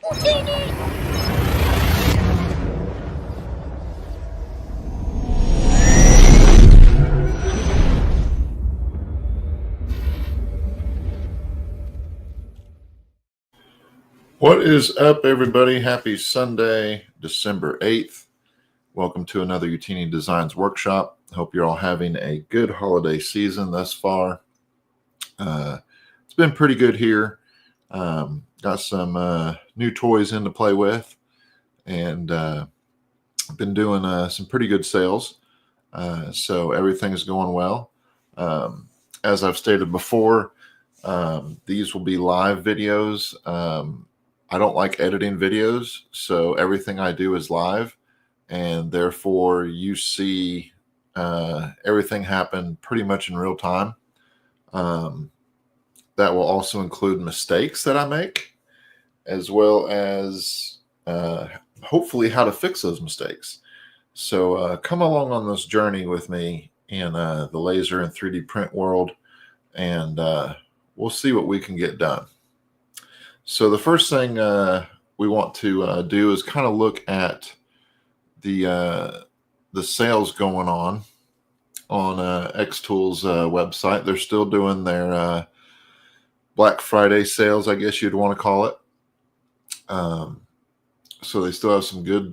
What is up, everybody? Happy Sunday, December 8th. Welcome to another Utini Designs workshop. Hope you're all having a good holiday season thus far. It's been pretty good here. Got some new toys in to play with, and I've been doing some pretty good sales. So everything is going well. As I've stated before, these will be live videos. I don't like editing videos, so everything I do is live, and therefore you see everything happen pretty much in real time. That will also include mistakes that I make, as well as hopefully how to fix those mistakes. So come along on this journey with me in the laser and 3D print world, and we'll see what we can get done. So the first thing we want to do is kind of look at the sales going on xTool's website. They're still doing their Black Friday sales, I guess you'd want to call it. So they still have some good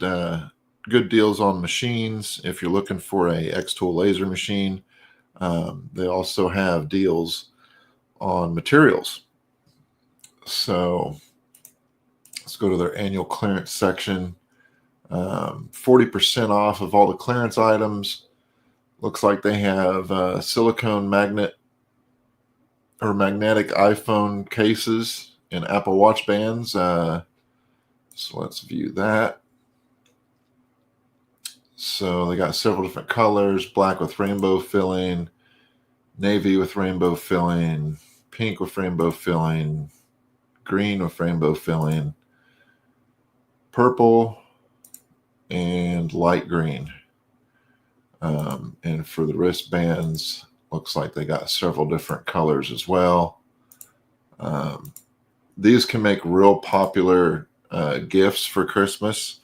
deals on machines. If you're looking for a xTool laser machine, they also have deals on materials. So let's go to their annual clearance section. 40% off of all the clearance items. Looks like they have silicone magnet or magnetic iPhone cases and Apple Watch bands. So let's view that. So they got several different colors: black with rainbow filling, navy with rainbow filling, pink with rainbow filling, green with rainbow filling, purple, and light green. And for the wristbands, looks like they got several different colors as well. These can make real popular gifts for Christmas.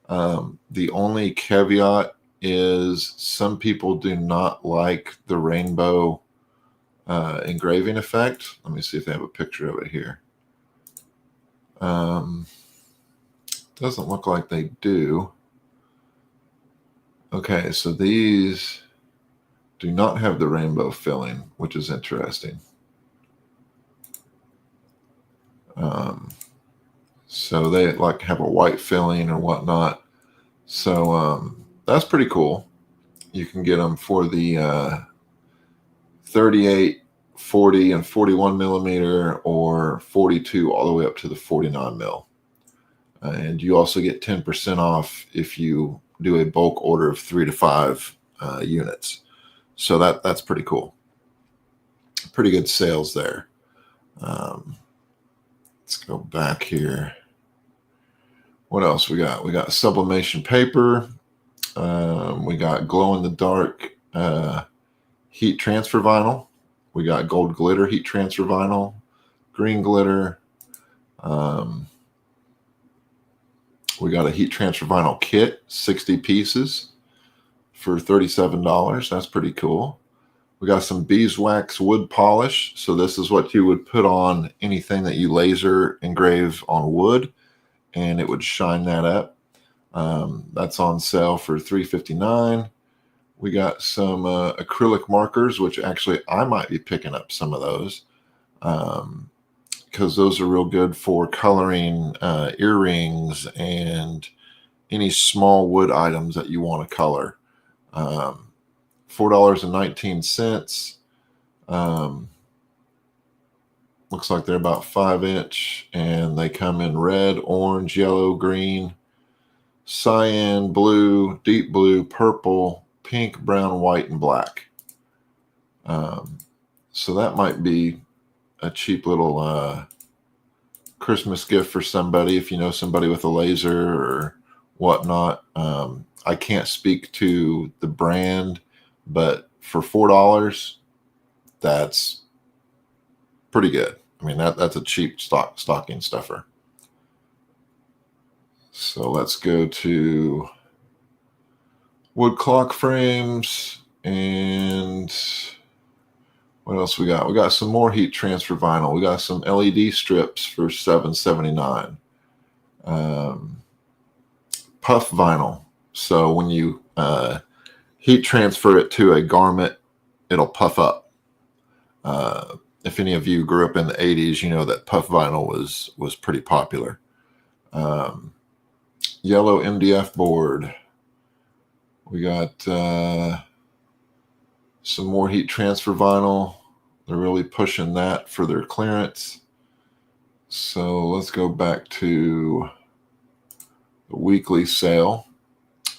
The only caveat is some people do not like the rainbow engraving effect. Let me see if they have a picture of it here. Doesn't look like they do. Okay, so these do not have the rainbow filling, which is interesting. So they like have a white filling or whatnot. So that's pretty cool. You can get them for the 38, 40, and 41 millimeter, or 42 all the way up to the 49 mil. And you also get 10% off if you do a bulk order of 3 to 5 units. So that's pretty cool. Pretty good sales there. Let's go back here. What else we got? We got sublimation paper. We got glow-in-the-dark heat transfer vinyl. We got gold glitter heat transfer vinyl, green glitter. We got a heat transfer vinyl kit, 60 pieces for $37. That's pretty cool. We got some beeswax wood polish. So this is what you would put on anything that you laser engrave on wood, and it would shine that up. That's on sale for $3.59. We got some acrylic markers, which actually I might be picking up some of those because those are real good for coloring earrings and any small wood items that you want to color. $4.19. Looks like they're about 5-inch, and they come in red, orange, yellow, green, cyan, blue, deep blue, purple, pink, brown, white, and black. So that might be a cheap little Christmas gift for somebody if you know somebody with a laser or whatnot. I can't speak to the brand, but for $4, that's pretty good. I mean, that's a cheap stocking stuffer. So let's go to wood clock frames, and what else we got? We got some more heat transfer vinyl. We got some LED strips for $7.79. Puff vinyl. So when you heat transfer it to a garment, it'll puff up. If any of you grew up in the 80s, you know that puff vinyl was pretty popular. Yellow MDF board. We got some more heat transfer vinyl. They're really pushing that for their clearance. So let's go back to the weekly sale.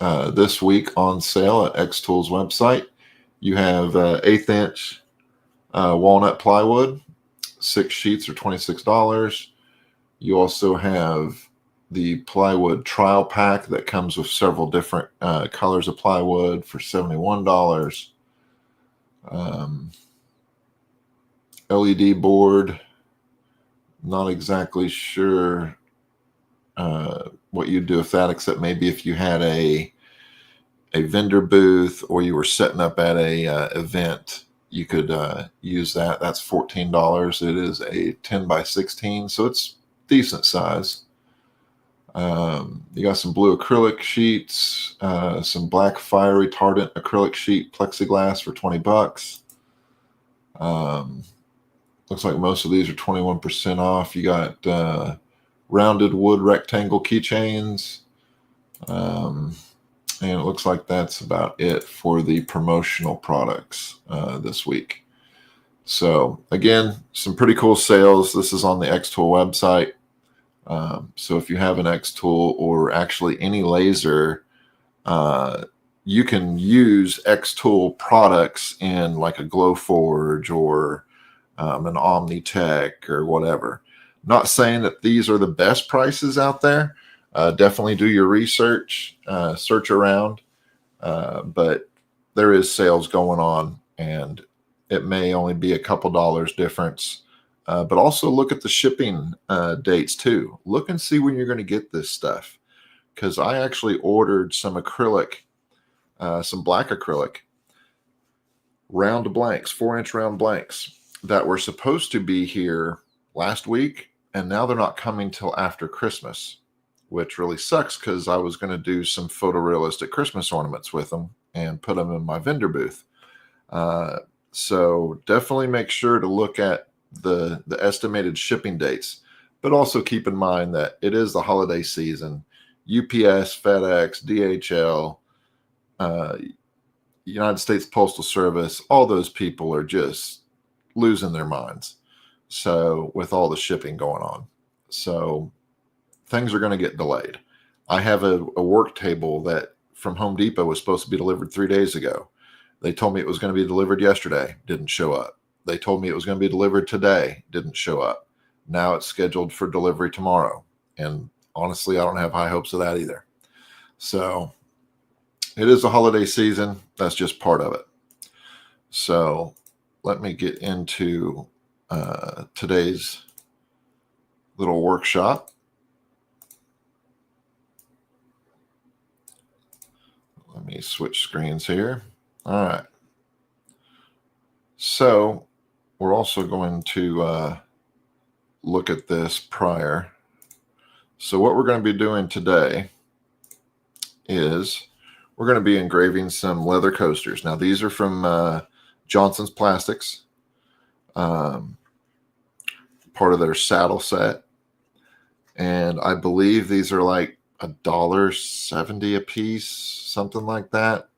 This week on sale at xTool's website, you have 1/8 inch walnut plywood. 6 sheets are $26. You also have the plywood trial pack that comes with several different colors of plywood for $71. LED board, not exactly sure what you'd do with that, except maybe if you had a vendor booth or you were setting up at a event, you could use that. That's $14. It is a 10 by 16, so it's decent size. You got some blue acrylic sheets, some black fire retardant acrylic sheet plexiglass for $20. Looks like most of these are 21% off. You got rounded wood rectangle keychains. And it looks like that's about it for the promotional products this week. So again, some pretty cool sales. This is on the xTool website. So if you have an xTool or actually any laser, you can use xTool products in like a Glowforge or an Omnitech or whatever. Not saying that these are the best prices out there. Definitely do your research, search around, but there is sales going on, and it may only be a couple dollars difference. But also look at the shipping dates too. Look and see when you're going to get this stuff, because I actually ordered some acrylic, some black acrylic, round blanks, 4-inch round blanks that were supposed to be here last week, and now they're not coming till after Christmas, which really sucks because I was going to do some photorealistic Christmas ornaments with them and put them in my vendor booth. So definitely make sure to look at the estimated shipping dates, but also keep in mind that it is the holiday season. UPS, FedEx, DHL, United States Postal Service, all those people are just losing their minds. So with all the shipping going on, so things are going to get delayed. I have a work table that from Home Depot was supposed to be delivered 3 days ago. They told me it was going to be delivered yesterday, didn't show up. They told me it was going to be delivered today, didn't show up. Now it's scheduled for delivery tomorrow. And honestly, I don't have high hopes of that either. So it is a holiday season. That's just part of it. So let me get into today's little workshop. Let me switch screens here. All right. So we're also going to look at this prior. So what we're going to be doing today is we're going to be engraving some leather coasters. Now these are from Johnson's Plastics, part of their saddle set. And I believe these are like $1.70 a piece, something like that.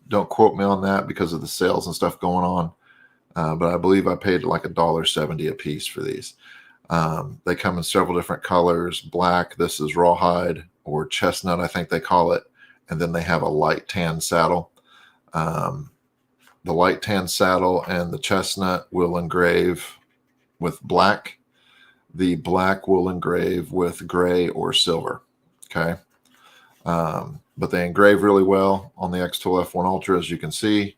Don't quote me on that because of the sales and stuff going on. But I believe I paid like $1.70 a piece for these. They come in several different colors. Black, this is rawhide, or chestnut, I think they call it. And then they have a light tan saddle. The light tan saddle and the chestnut will engrave with black. The black will engrave with gray or silver. Okay. But they engrave really well on the xTool F1 Ultra, as you can see.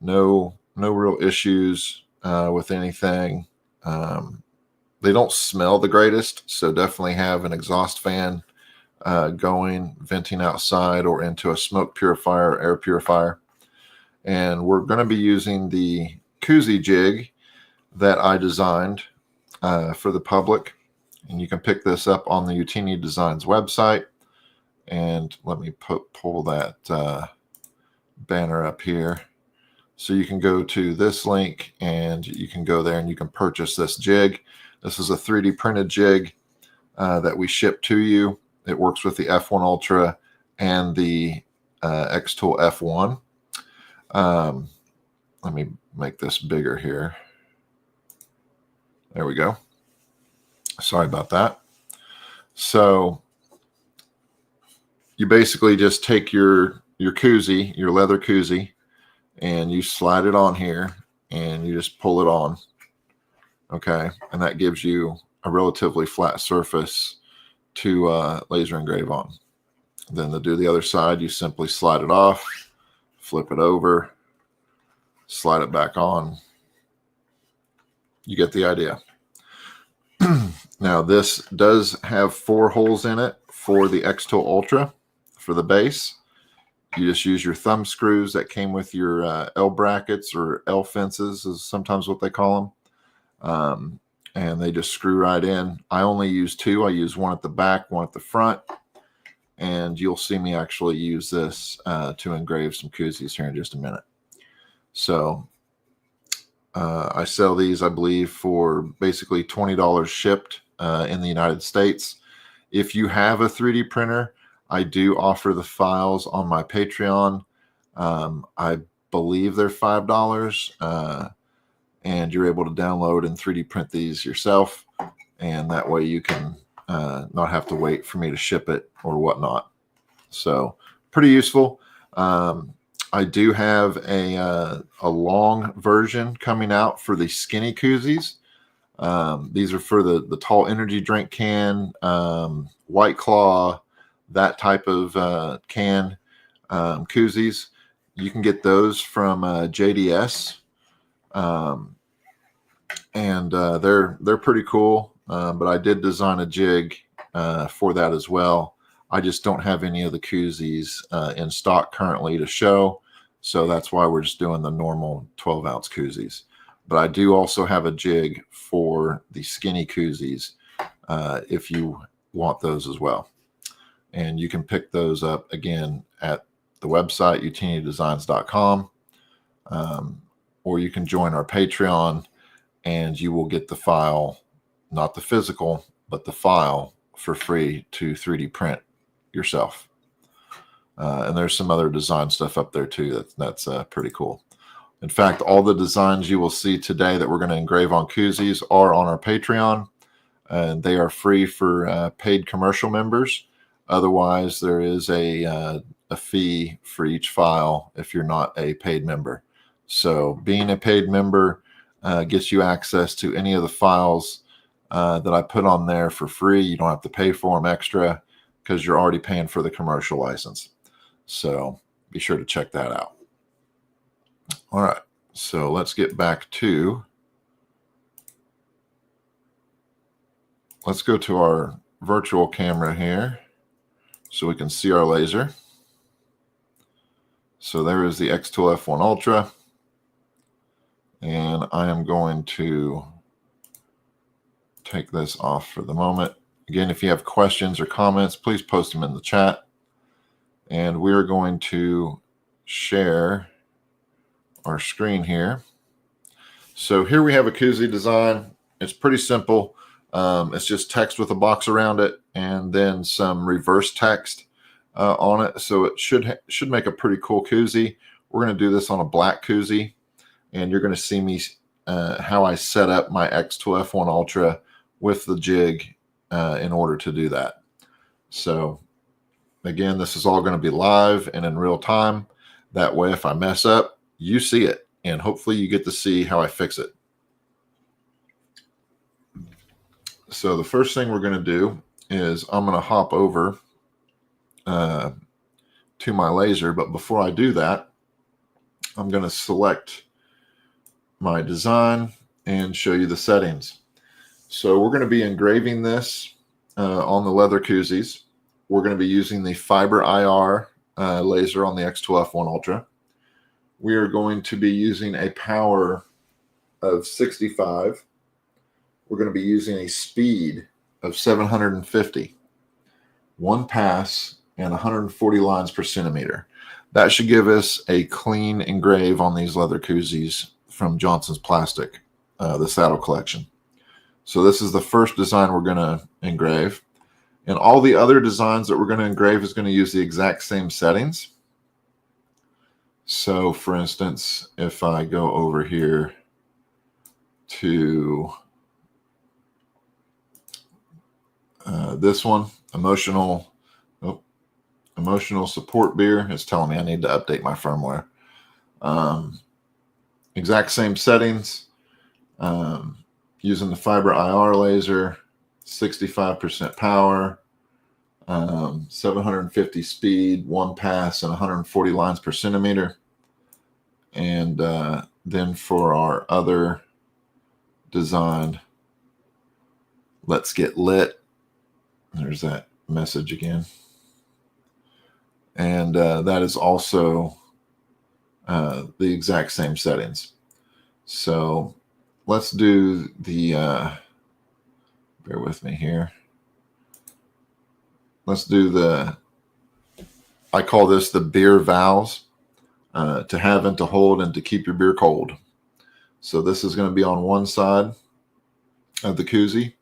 No real issues with anything. They don't smell the greatest, so definitely have an exhaust fan going, venting outside or into a smoke purifier, air purifier. And we're going to be using the Koozie jig that I designed for the public. And you can pick this up on the Utini Designs website. And let me pull that banner up here. So you can go to this link and you can go there and you can purchase this jig. This is a 3D printed jig that we ship to you. It works with the F1 Ultra and the xTool F1. Let me make this bigger here. There we go. Sorry about that. So you basically just take your Koozie, your leather Koozie, and you slide it on here and you just pull it on. Okay. And that gives you a relatively flat surface to laser engrave on. Then to do the other side, you simply slide it off, flip it over, slide it back on. You get the idea. Now this does have 4 holes in it for the xTool Ultra for the base. You just use your thumb screws that came with your L brackets, or L fences is sometimes what they call them. And they just screw right in. I only use 2. I use one at the back, one at the front. And you'll see me actually use this to engrave some Koozies here in just a minute. So I sell these, I believe, for basically $20 shipped in the United States. If you have a 3D printer, I do offer the files on my Patreon. I believe they're $5, and you're able to download and 3D print these yourself. And that way you can not have to wait for me to ship it or whatnot. So pretty useful. I do have a long version coming out for the skinny Koozies. These are for the tall energy drink can, White Claw, that type of can Koozies. You can get those from JDS, and they're pretty cool. But I did design a jig for that as well. I just don't have any of the Koozies in stock currently to show, so that's why we're just doing the normal 12-ounce Koozies. But I do also have a jig for the skinny Koozies if you want those as well. And you can pick those up, again, at the website, utinidesigns.com, or you can join our Patreon, and you will get the file, not the physical, but the file for free to 3D print yourself. And there's some other design stuff up there too that's pretty cool. In fact, all the designs you will see today that we're going to engrave on Koozies are on our Patreon, and they are free for paid commercial members. Otherwise, there is a fee for each file if you're not a paid member. So being a paid member gets you access to any of the files that I put on there for free. You don't have to pay for them extra because you're already paying for the commercial license. So be sure to check that out. All right, so let's get back to, let's go to our virtual camera here so we can see our laser. So there is the xTool F1 Ultra, and I am going to take this off for the moment. Again, if you have questions or comments, please post them in the chat. And we're going to share our screen here. So here we have a Koozie design. It's pretty simple. It's just text with a box around it and then some reverse text on it. So it should make a pretty cool Koozie. We're going to do this on a black Koozie, and you're going to see me how I set up my xTool F1 Ultra with the jig in order to do that. So again, this is all going to be live and in real time. That way, if I mess up, you see it, and hopefully you get to see how I fix it. So the first thing we're going to do is I'm going to hop over to my laser. But before I do that, I'm going to select my design and show you the settings. So we're going to be engraving this on the leather Koozies. we're going to be using the fiber IR laser on the xTool F1 Ultra. We are going to be using a power of 65. We're going to be using a speed of 750, one pass, and 140 lines per centimeter. That should give us a clean engrave on these leather koozies from Johnson's Plastic, the saddle collection. So this is the first design we're going to engrave. And all the other designs that we're going to engrave is going to use the exact same settings. So for instance, if I go over here to this one, emotional support beer, it's telling me I need to update my firmware. Exact same settings, using the fiber IR laser, 65% power, 750 speed, one pass, and 140 lines per centimeter. And then for our other design, let's get lit. There's that message again. And that is also the exact same settings. So let's do the, bear with me here. Let's do the, I call this the beer vows, to have and to hold and to keep your beer cold. So this is going to be on one side of the koozie.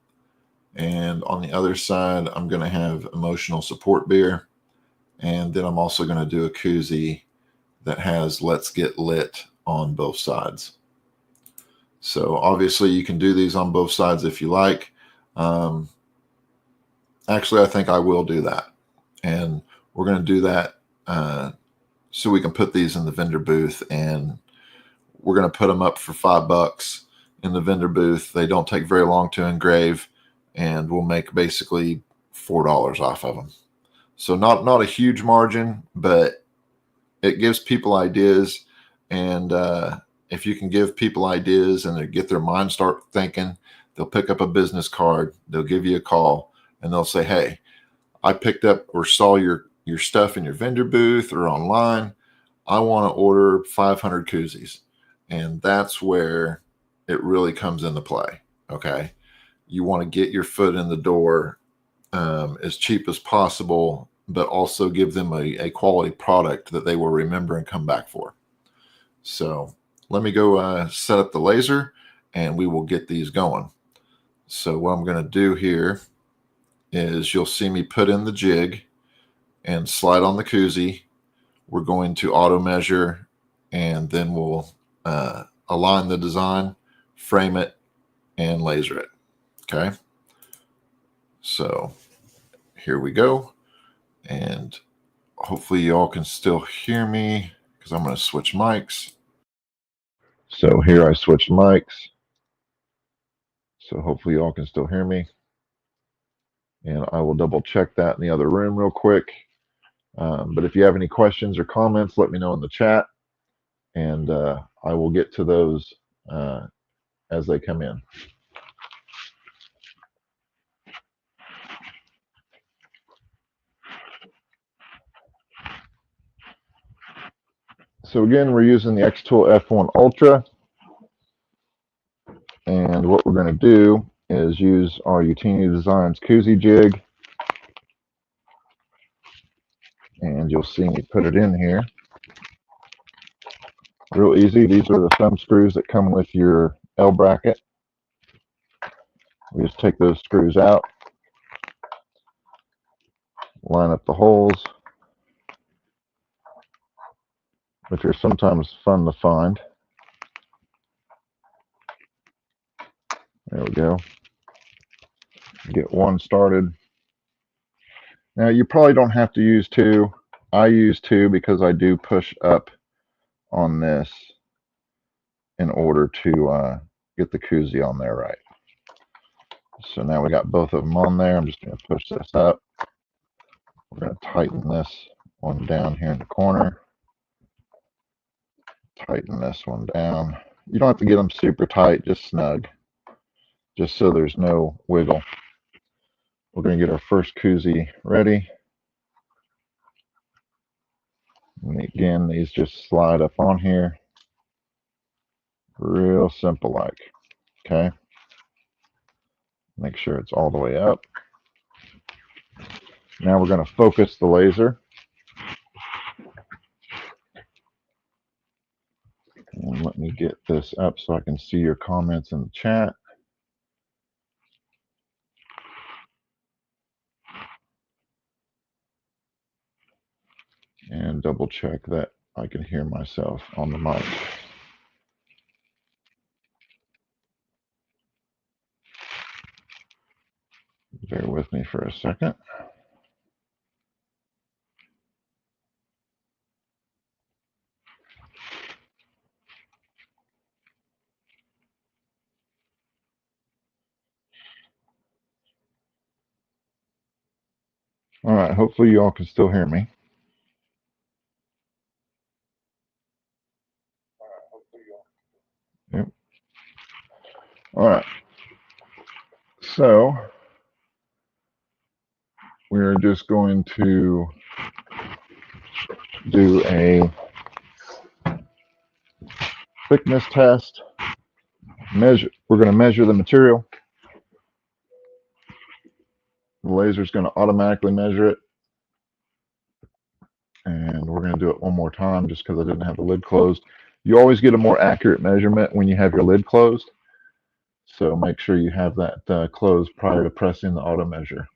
And on the other side, I'm going to have emotional support beer. And then I'm also going to do a koozie that has let's get lit on both sides. So obviously you can do these on both sides if you like. Actually, I think I will do that. And we're going to do that so we can put these in the vendor booth, and we're going to put them up for $5 in the vendor booth. They don't take very long to engrave, and we'll make basically $4 off of them. So not a huge margin, but it gives people ideas. And if you can give people ideas and they get their mind start thinking, they'll pick up a business card, they'll give you a call, and they'll say, hey, I picked up or saw your stuff in your vendor booth or online. I want to order 500 koozies. And that's where it really comes into play. Okay. You want to get your foot in the door as cheap as possible, but also give them a quality product that they will remember and come back for. So let me go set up the laser and we will get these going. So what I'm going to do here is you'll see me put in the jig and slide on the koozie. We're going to auto measure, and then we'll align the design, frame it, and laser it. Okay. So here we go. And hopefully y'all can still hear me because I'm going to switch mics. So here I switched mics. So hopefully y'all can still hear me. And I will double check that in the other room real quick. But if you have any questions or comments, let me know in the chat. And I will get to those as they come in. So again, we're using the xTool F1 Ultra. And what we're going to do is use our Utini Designs Koozie jig. And you'll see me put it in here. Real easy. These are the thumb screws that come with your L bracket. We just take those screws out, line up the holes, which are sometimes fun to find. There we go. Get one started. Now you probably don't have to use two. I use two because I do push up on this in order to get the koozie on there right. So now we got both of them on there. I'm just going to push this up. We're going to tighten this one down here in the corner. Tighten this one down. You don't have to get them super tight, just snug, just so there's no wiggle. We're going to get our first koozie ready. And again, these just slide up on here. Real simple like. Okay. Make sure it's all the way up. Now we're going to focus the laser. And let me get this up so I can see your comments in the chat. And double check that I can hear myself on the mic. Bear with me for a second. All right, hopefully you all can still hear me. Yep. All right. So we're just going to do a thickness test. We're going to measure the material. The laser is going to automatically measure it. And we're going to do it one more time just because I didn't have the lid closed. You always get a more accurate measurement when you have your lid closed. So make sure you have that closed prior to pressing the auto measure.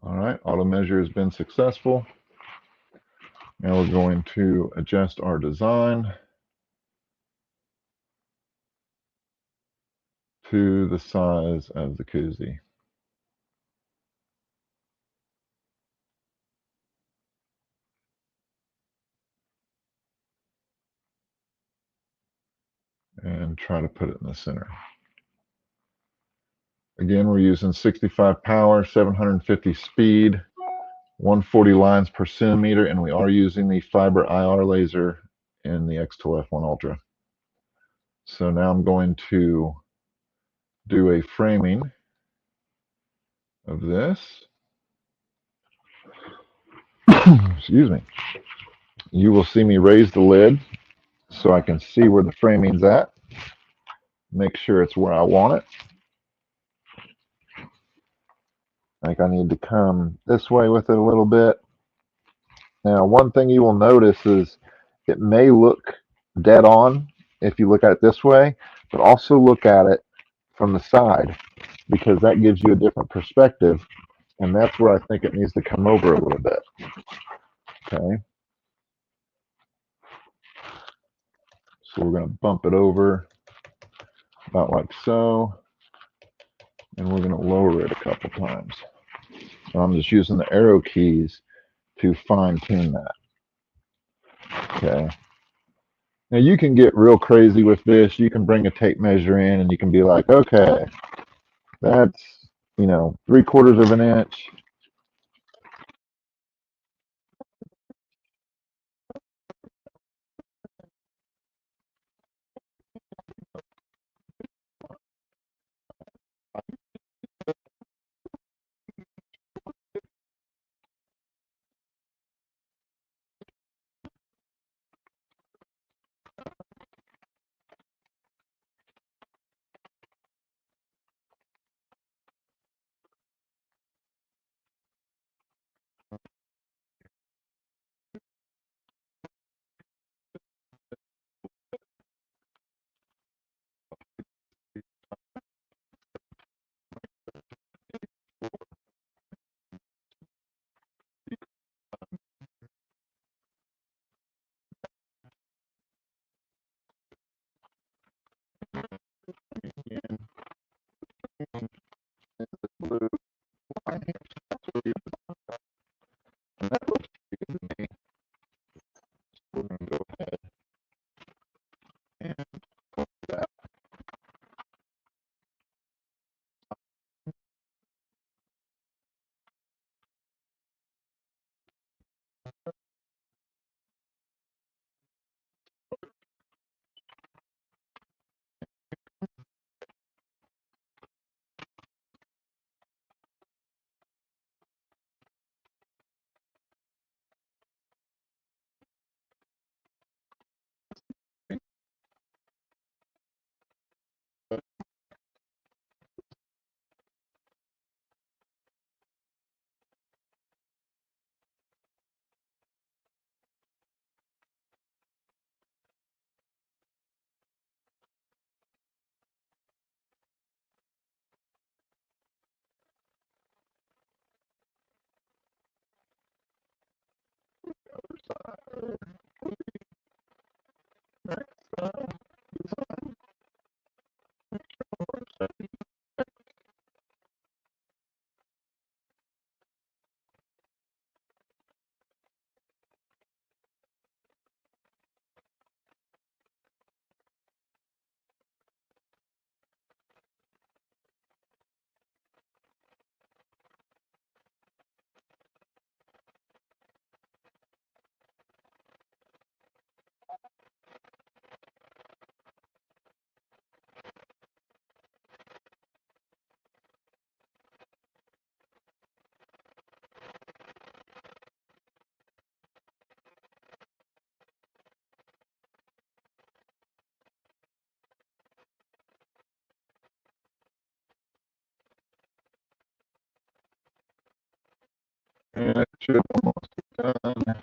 All right, auto measure has been successful. Now we're going to adjust our design to the size of the koozie. And try to put it in the center. Again, we're using 65 power, 750 speed, 140 lines per centimeter, and we are using the fiber IR laser in the xTool F1 Ultra. So now I'm going to do a framing of this. Excuse me. You will see me raise the lid so I can see where the framing's at. Make sure it's where I want it. I think I need to come this way with it a little bit. Now, one thing you will notice is it may look dead on if you look at it this way, but also look at it from the side because that gives you a different perspective, and that's where I think it needs to come over a little bit. Okay. So we're going to bump it over about like so, and we're going to lower it a couple times. So I'm just using the arrow keys to fine tune that. Okay. Now you can get real crazy with this. You can bring a tape measure in and you can be like, okay, that's, 3/4 of an inch. And it should almost be done.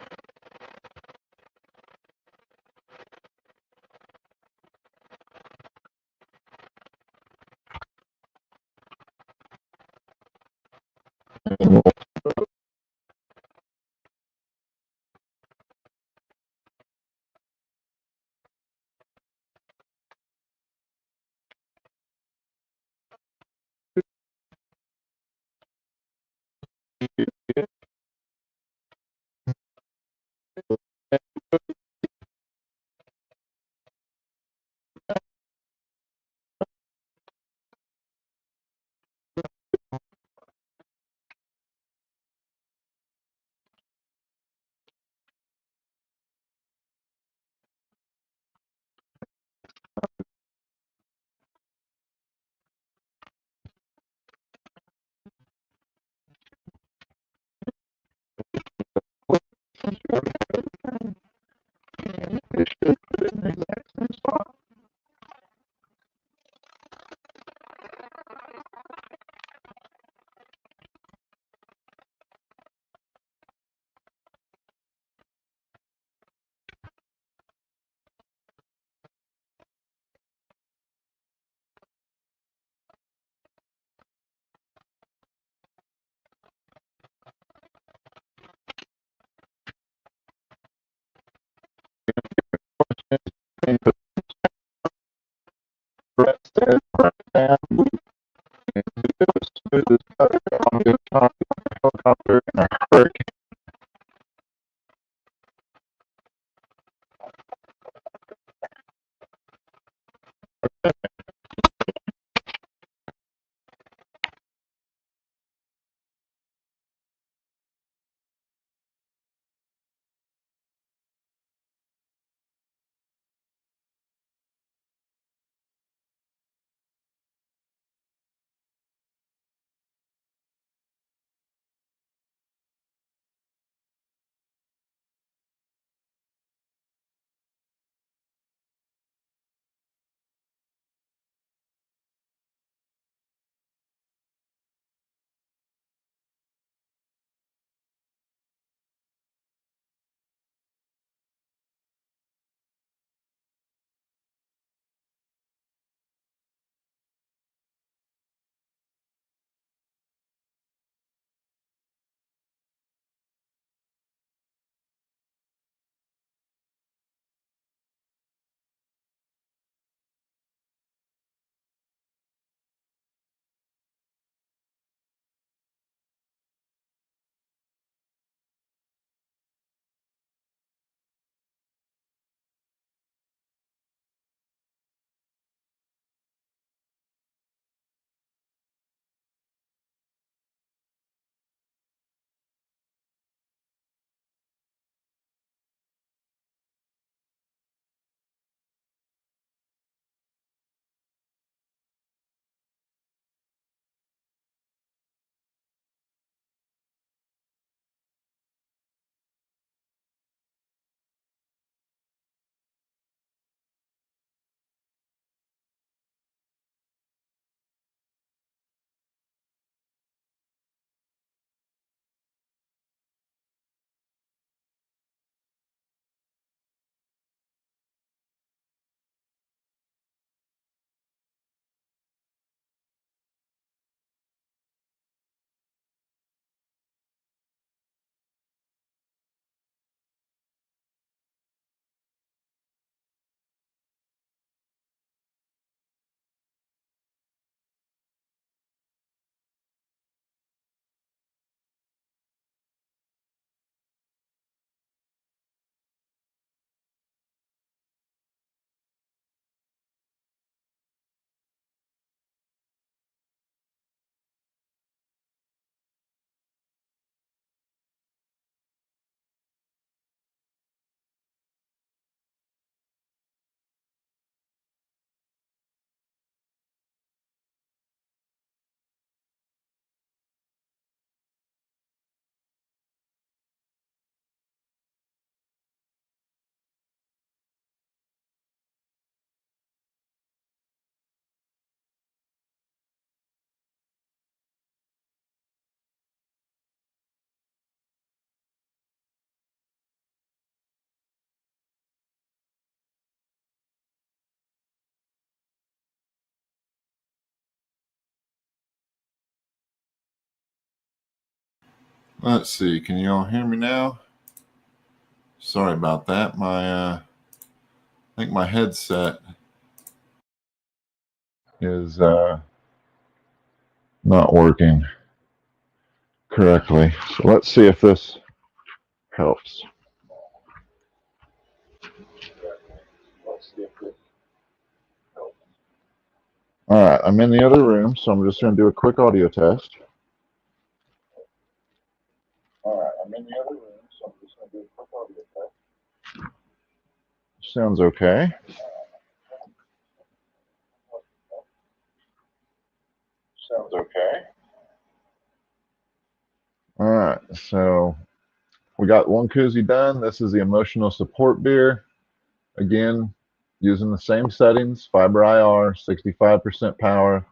Helicopter and a hurricane. Let's see, can you all hear me now? Sorry about that. I think my headset is not working correctly. So let's see if this helps. All right, I'm in the other room, so I'm just going to do a quick audio test. Sounds okay. All right, so we got one koozie done. This is the emotional support beer. Again, using the same settings, fiber IR, 65% power,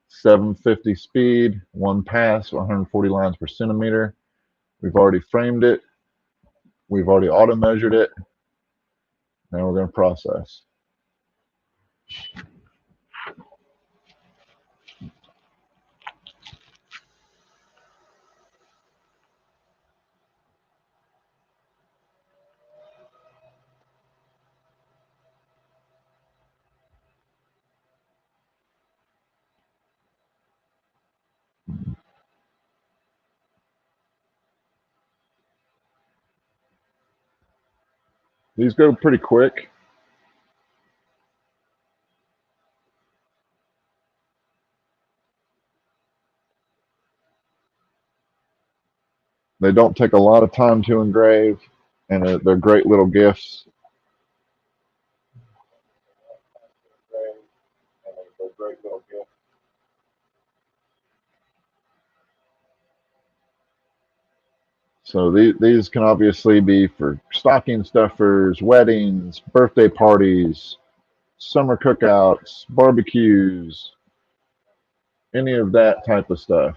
750 speed, one pass, 140 lines per centimeter. We've already framed it. We've already auto measured it. Now we're going to process. These go pretty quick. They don't take a lot of time to engrave, and they're great little gifts. So these can obviously be for stocking stuffers, weddings, birthday parties, summer cookouts, barbecues, any of that type of stuff.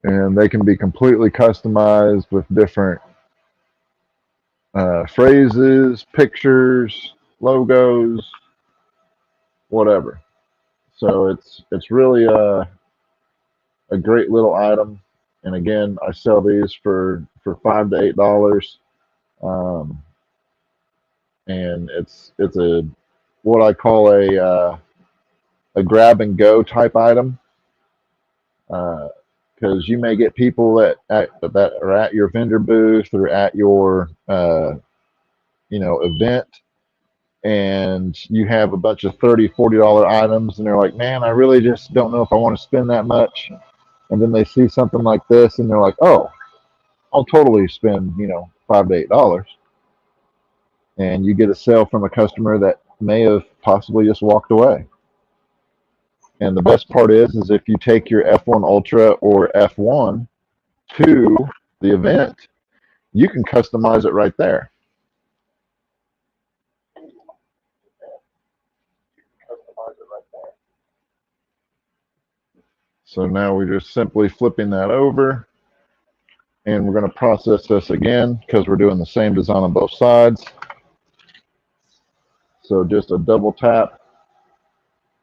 And they can be completely customized with different phrases, pictures, logos, whatever. So it's really a great little item. And again, I sell these for $5 to $8. And it's a what I call a grab and go type item, because you may get people that are at your vendor booth or at your event, and you have a bunch of $30, $40 items, and they're like, man, I really just don't know if I want to spend that much. And then they see something like this, and they're like, oh, I'll totally spend $5 to $8. And you get a sale from a customer that may have possibly just walked away. And the best part is if you take your F1 Ultra or F1 to the event, you can customize it right there. So now we're just simply flipping that over, and we're going to process this again because we're doing the same design on both sides. So just a double tap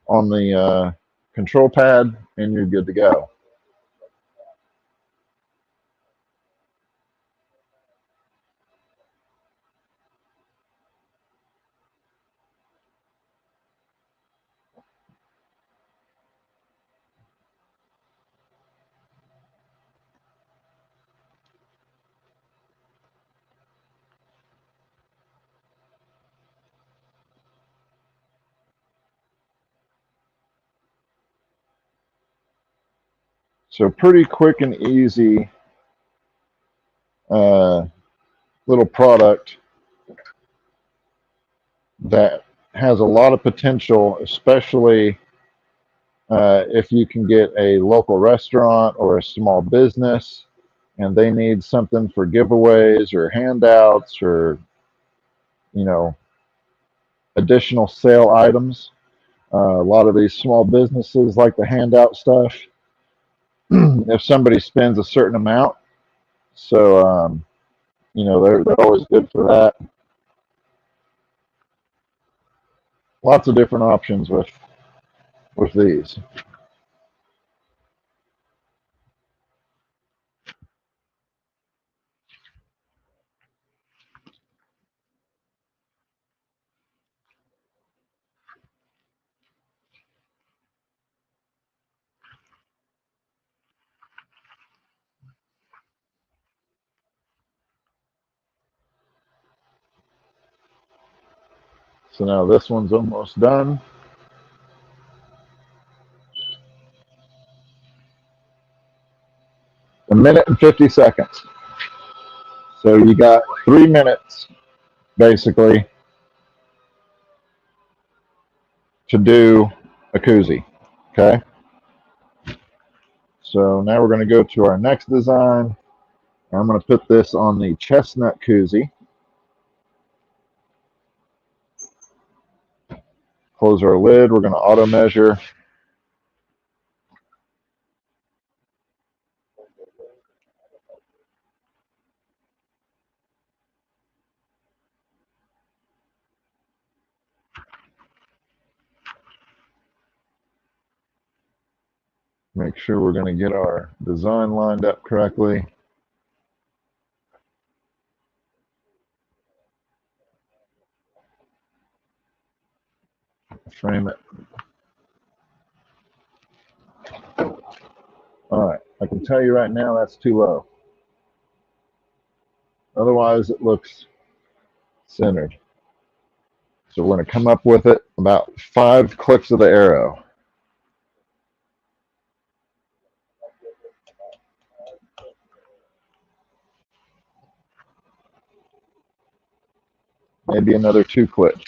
on the control pad, and you're good to go. So pretty quick and easy little product that has a lot of potential, especially if you can get a local restaurant or a small business and they need something for giveaways or handouts or additional sale items. A lot of these small businesses like to hand out stuff if somebody spends a certain amount. So You know, they're always good for that. Lots of different options with these. So now this one's almost done. A minute and 50 seconds. So you got 3 minutes basically to do a koozie. Okay. So now we're going to go to our next design. I'm going to put this on the chestnut koozie. Close our lid. We're going to auto measure. Make sure we're going to get our design lined up correctly. Frame it. All right. I can tell you right now that's too low. Otherwise, it looks centered. So we're going to come up with it about 5 clicks of the arrow. Maybe another 2 clicks.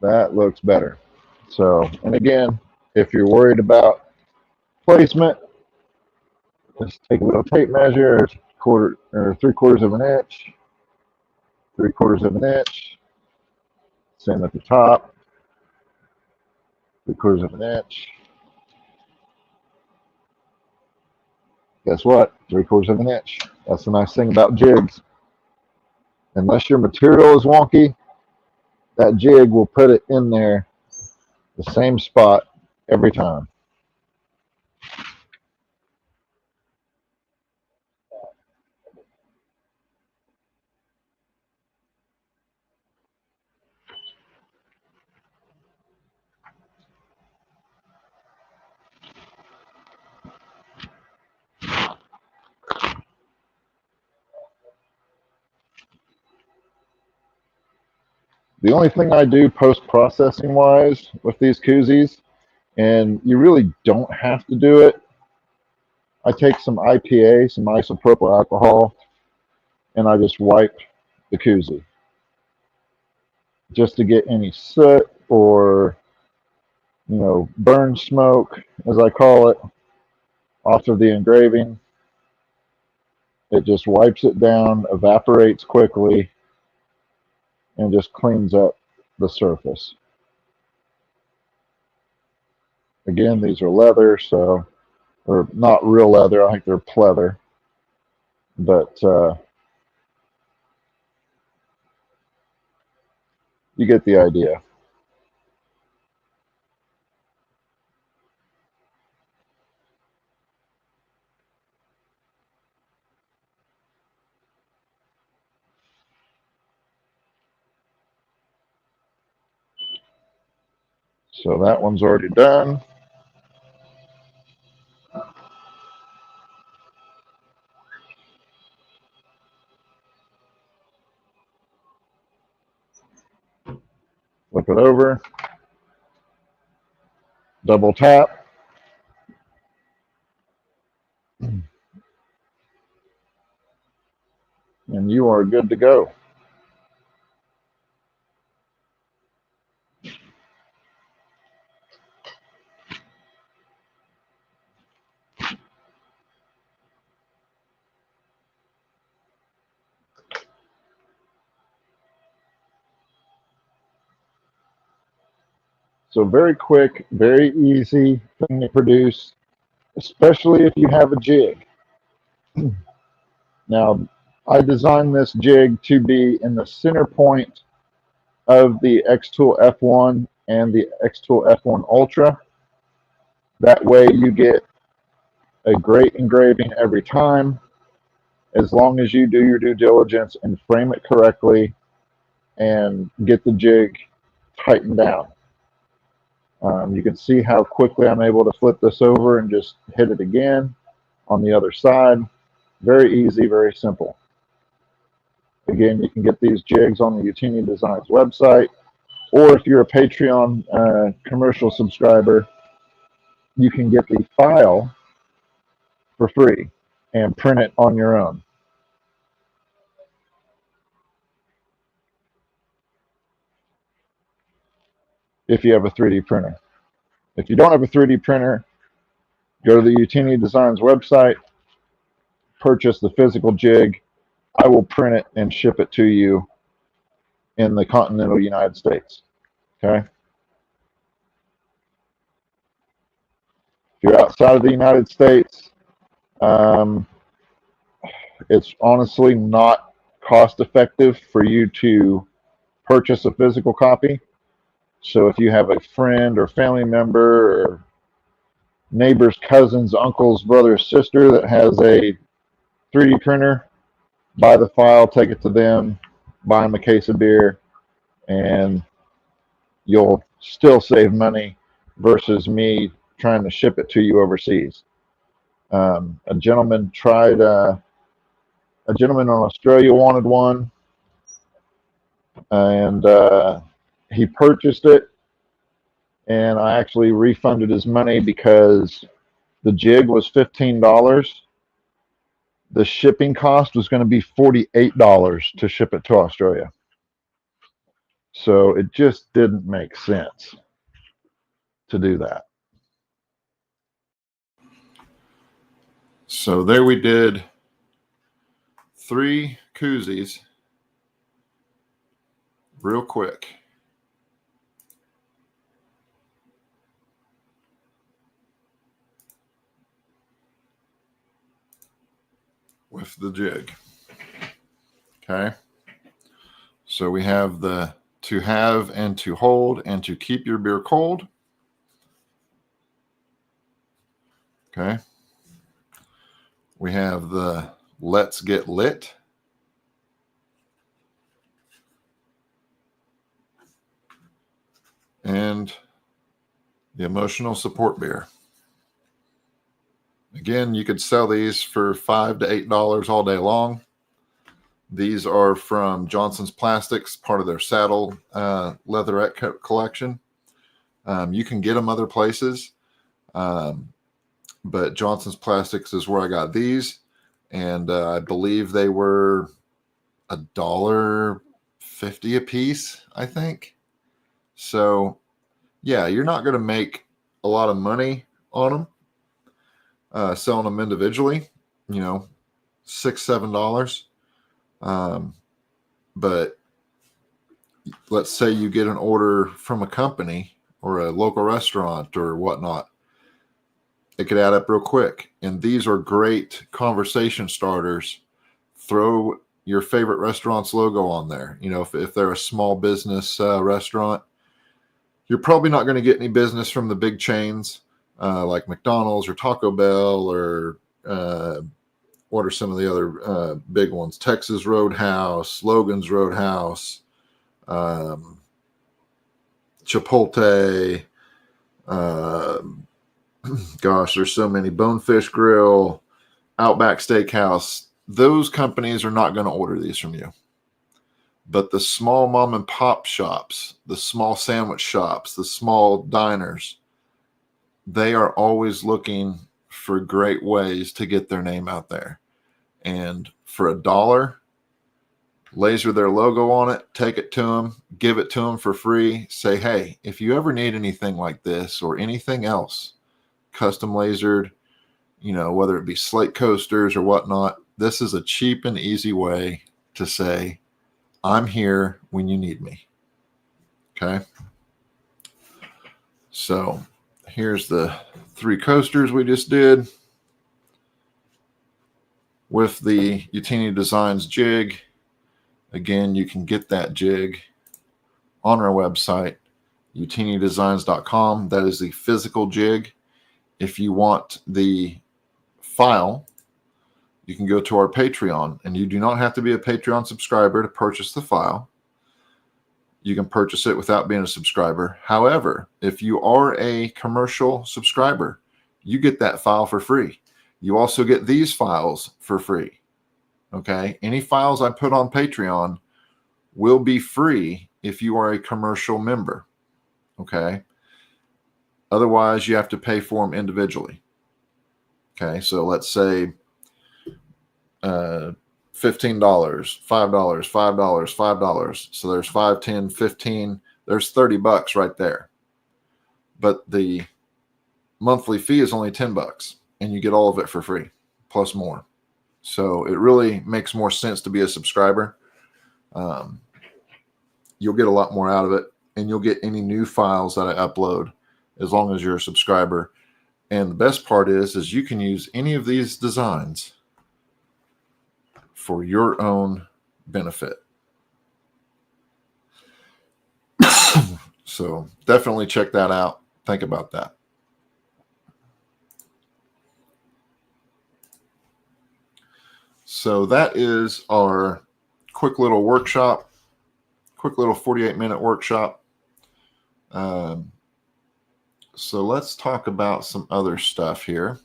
That looks better. So, and again, if you're worried about placement, just take a little tape measure, quarter or 3/4 of an inch, 3/4 of an inch. Same at the top, 3/4 of an inch. Guess what? 3/4 of an inch. That's the nice thing about jigs. Unless your material is wonky, that jig will put it in there the same spot every time. The only thing I do post-processing wise with these koozies, and you really don't have to do it, I take some IPA, some isopropyl alcohol, and I just wipe the koozie just to get any soot or, you know, burn smoke, as I call it, off of the engraving. It just wipes it down, evaporates quickly, and just cleans up the surface. Again, these are leather, so, or not real leather, I think they're pleather, but you get the idea. So that one's already done. Flip it over, double tap, and you are good to go. So very quick, very easy thing to produce. especially if you have a jig. Now, I designed this jig to be in the center point of the xTool F1 and the xTool F1 Ultra. That way you get a great engraving every time, as long as you do your due diligence and frame it correctly and get the jig tightened down. You can see how quickly I'm able to flip this over and just hit it again on the other side. Very easy, very simple. Again, you can get these jigs on the Utini Designs website, or if you're a Patreon commercial subscriber, you can get the file for free and print it on your own. If you have a 3D printer. If you don't have a 3D printer, go to the Utini Designs website, purchase the physical jig. I will print it and ship it to you in the continental United States. Okay? If you're outside of the United States, it's honestly not cost effective for you to purchase a physical copy. So if you have a friend or family member or neighbor's cousin's uncle's brother's sister that has a 3D printer, buy the file, take it to them, buy them a case of beer, and you'll still save money versus me trying to ship it to you overseas. A gentleman in Australia wanted one, and he purchased it, and I actually refunded his money because the jig was $15. The shipping cost was going to be $48 to ship it to Australia. So it just didn't make sense to do that. So there we did 3 koozies real quick. With the jig. Okay. So we have the to have and to hold and to keep your beer cold. Okay. We have the let's get lit. And the emotional support beer. Again, you could sell these for $5 to $8 all day long. These are from Johnson's Plastics, part of their saddle leatherette collection. You can get them other places, but Johnson's Plastics is where I got these, and I believe they were $1.50 a piece, I think. So, yeah, you're not going to make a lot of money on them. Selling them individually, $6, $7. But let's say you get an order from a company or a local restaurant or whatnot, it could add up real quick. And these are great conversation starters. Throw your favorite restaurant's logo on there. If they're a small business restaurant, you're probably not going to get any business from the big chains. Like McDonald's or Taco Bell or what are some of the other big ones? Texas Roadhouse, Logan's Roadhouse, Chipotle. Gosh, there's so many. Bonefish Grill, Outback Steakhouse. Those companies are not going to order these from you. But the small mom and pop shops, the small sandwich shops, the small diners, they are always looking for great ways to get their name out there. And for $1, laser their logo on it, take it to them, give it to them for free. Say, hey, if you ever need anything like this or anything else, custom lasered, whether it be slate coasters or whatnot, this is a cheap and easy way to say, I'm here when you need me. Okay. So Here's the 3 coasters we just did with the Utini Designs jig. Again, you can get that jig on our website, utinidesigns.com. That is the physical jig. If you want the file, you can go to our Patreon, and you do not have to be a Patreon subscriber to purchase the file. You can purchase it without being a subscriber. However, if you are a commercial subscriber, you get that file for free. You also get these files for free. Okay? Any files I put on Patreon will be free if you are a commercial member. Okay? Otherwise, you have to pay for them individually. Okay? So let's say $15, $5, $5, $5. So there's 5, 10, 15. There's $30 right there. But the monthly fee is only $10, and you get all of it for free, plus more. So it really makes more sense to be a subscriber. You'll get a lot more out of it, and you'll get any new files that I upload as long as you're a subscriber. And the best part is you can use any of these designs for your own benefit. So definitely check that out. Think about that. So that is our quick little workshop, quick little 48-minute workshop. So let's talk about some other stuff here.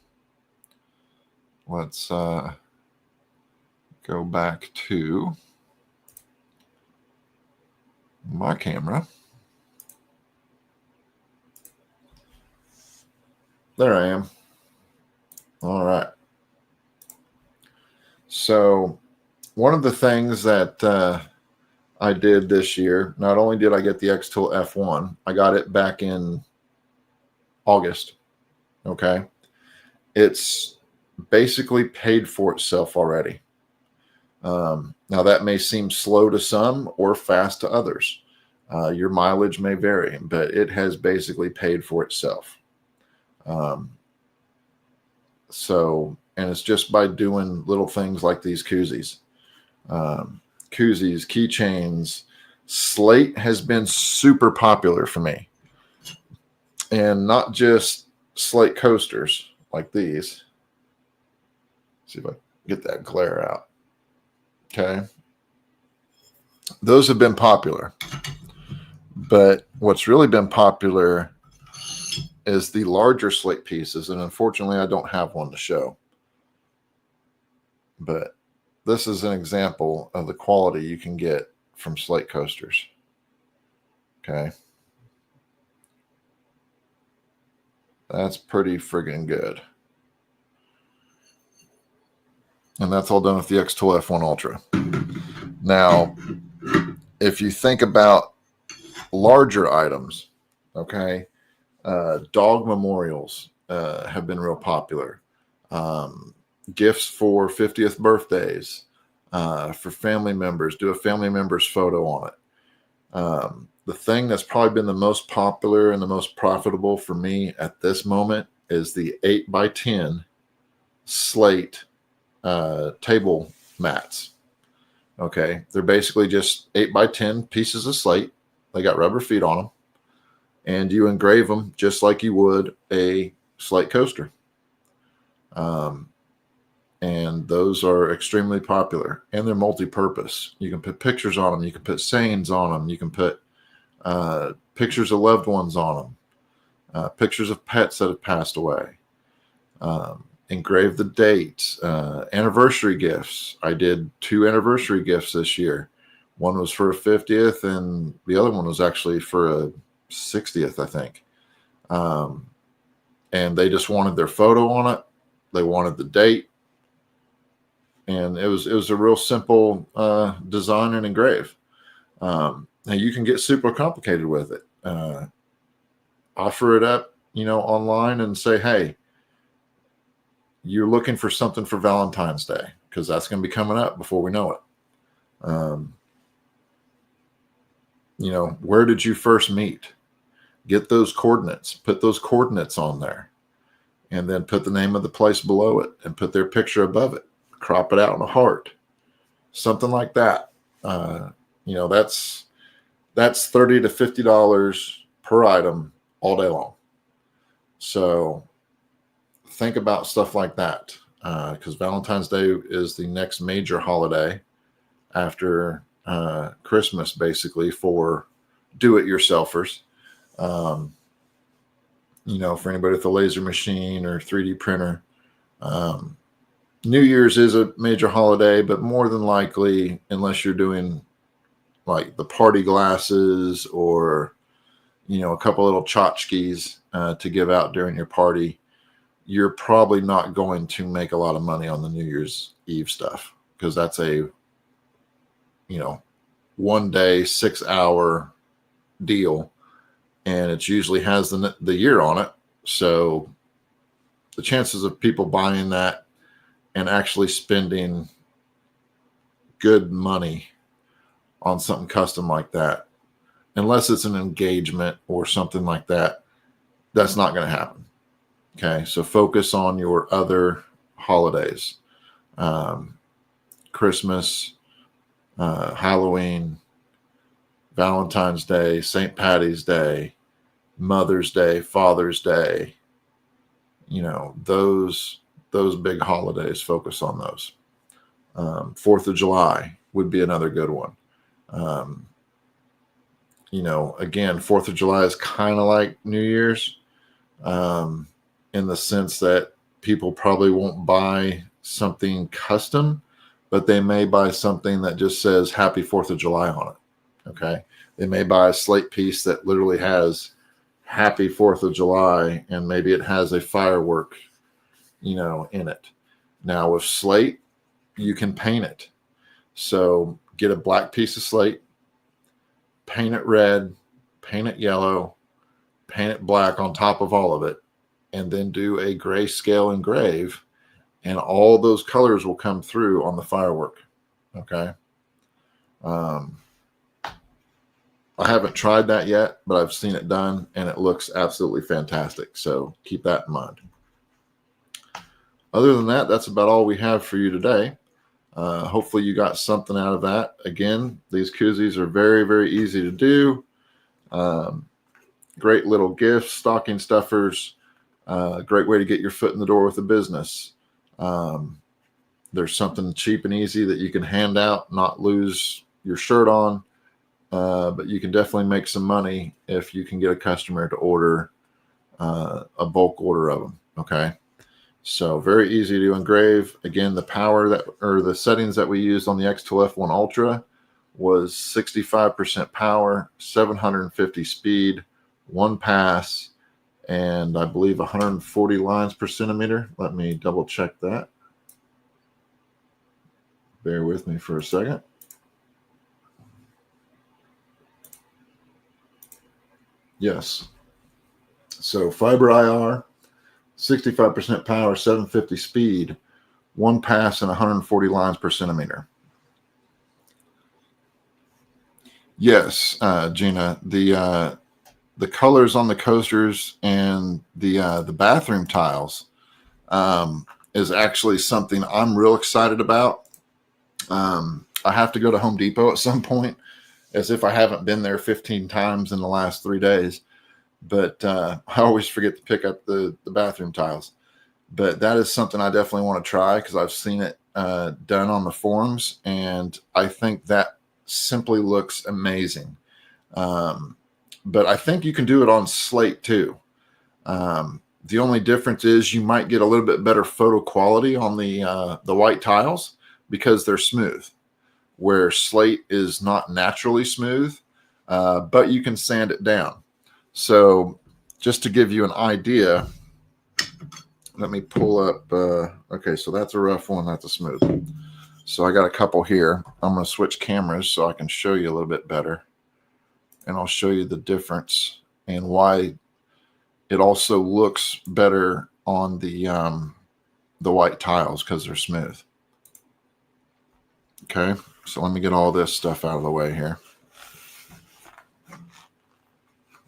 Let's go back to my camera. There I am. All right. So one of the things that I did this year, not only did I get the xTool F1, I got it back in August. Okay. It's basically paid for itself already. Now that may seem slow to some or fast to others. Your mileage may vary, but it has basically paid for itself. And it's just by doing little things like these koozies. Koozies, keychains. Slate has been super popular for me. And not just slate coasters like these. See if I can get that glare out. Okay. Those have been popular. But what's really been popular is the larger slate pieces. And unfortunately, I don't have one to show. But this is an example of the quality you can get from slate coasters. Okay. That's pretty friggin' good. And that's all done with the xTool F1 Ultra. Now, if you think about larger items, okay, dog memorials have been real popular. Gifts for 50th birthdays, for family members, do a family member's photo on it. The thing that's probably been the most popular and the most profitable for me at this moment is the 8x10 slate table mats. Okay, they're basically just 8x10 pieces of slate. They got rubber feet on them, and you engrave them just like you would a slate coaster. And those are extremely popular, and they're multi-purpose. You can put pictures on them. You can put sayings on them. You can put pictures of loved ones on them, pictures of pets that have passed away, engrave the dates, anniversary gifts. I did 2 anniversary gifts this year. One was for a 50th, and the other one was actually for a 60th, I think. And they just wanted their photo on it. They wanted the date. And it was a real simple design and engrave. Now you can get super complicated with it. Offer it up, online and say, hey, you're looking for something for Valentine's Day, because that's going to be coming up before we know it. Where did you first meet? Get those coordinates, put those coordinates on there, and then put the name of the place below it and put their picture above it. Crop it out in a heart, something like that. That's $30 to $50 per item all day long. So think about stuff like that, because Valentine's Day is the next major holiday after Christmas, basically, for do-it-yourselfers. For anybody with a laser machine or 3D printer. New Year's is a major holiday, but more than likely, unless you're doing like the party glasses or, a couple little tchotchkes to give out during your party, you're probably not going to make a lot of money on the New Year's Eve stuff, because that's a, 1 day, 6-hour deal. And it usually has the year on it. So the chances of people buying that and actually spending good money on something custom like that, unless it's an engagement or something like that, that's not going to happen. Okay, so focus on your other holidays. Christmas, Halloween, Valentine's Day, St. Patty's Day, Mother's Day, Father's Day, those big holidays, focus on those. 4th of July would be another good one. Again, 4th of July is kind of like New Year's, in the sense that people probably won't buy something custom, but they may buy something that just says Happy 4th of July on it. Okay. They may buy a slate piece that literally has Happy 4th of July, and maybe it has a firework, in it. Now with slate, you can paint it. So get a black piece of slate, paint it red, paint it yellow, paint it black on top of all of it, and then do a grayscale engrave, and all those colors will come through on the firework. Okay. I haven't tried that yet, but I've seen it done, and it looks absolutely fantastic. So keep that in mind. Other than that, that's about all we have for you today. Hopefully you got something out of that. Again, these koozies are very, very easy to do. Great little gifts, stocking stuffers. Great way to get your foot in the door with a business. There's something cheap and easy that you can hand out, not lose your shirt on. But you can definitely make some money if you can get a customer to order a bulk order of them. Okay. So very easy to engrave. Again, the settings that we used on the xTool F1 Ultra was 65% power, 750 speed, 1 pass, and I believe 140 lines per centimeter. Let me double check that. Bear with me for a second. Yes. So fiber IR, 65% power, 750 speed, 1 pass, and 140 lines per centimeter. Yes, Gina, the colors on the coasters and the bathroom tiles is actually something I'm real excited about. I have to go to Home Depot at some point, as if I haven't been there 15 times in the last 3 days. But I always forget to pick up the bathroom tiles. But that is something I definitely want to try, because I've seen it done on the forums, and I think that simply looks amazing. But I think you can do it on slate too. The only difference is you might get a little bit better photo quality on the white tiles, because they're smooth, where slate is not naturally smooth, but you can sand it down. So just to give you an idea, let me pull up. Okay, so that's a rough one. That's a smooth one. So I got a couple here. I'm going to switch cameras so I can show you a little bit better. And I'll show you the difference and why it also looks better on the white tiles, because they're smooth. Okay, so let me get all this stuff out of the way here.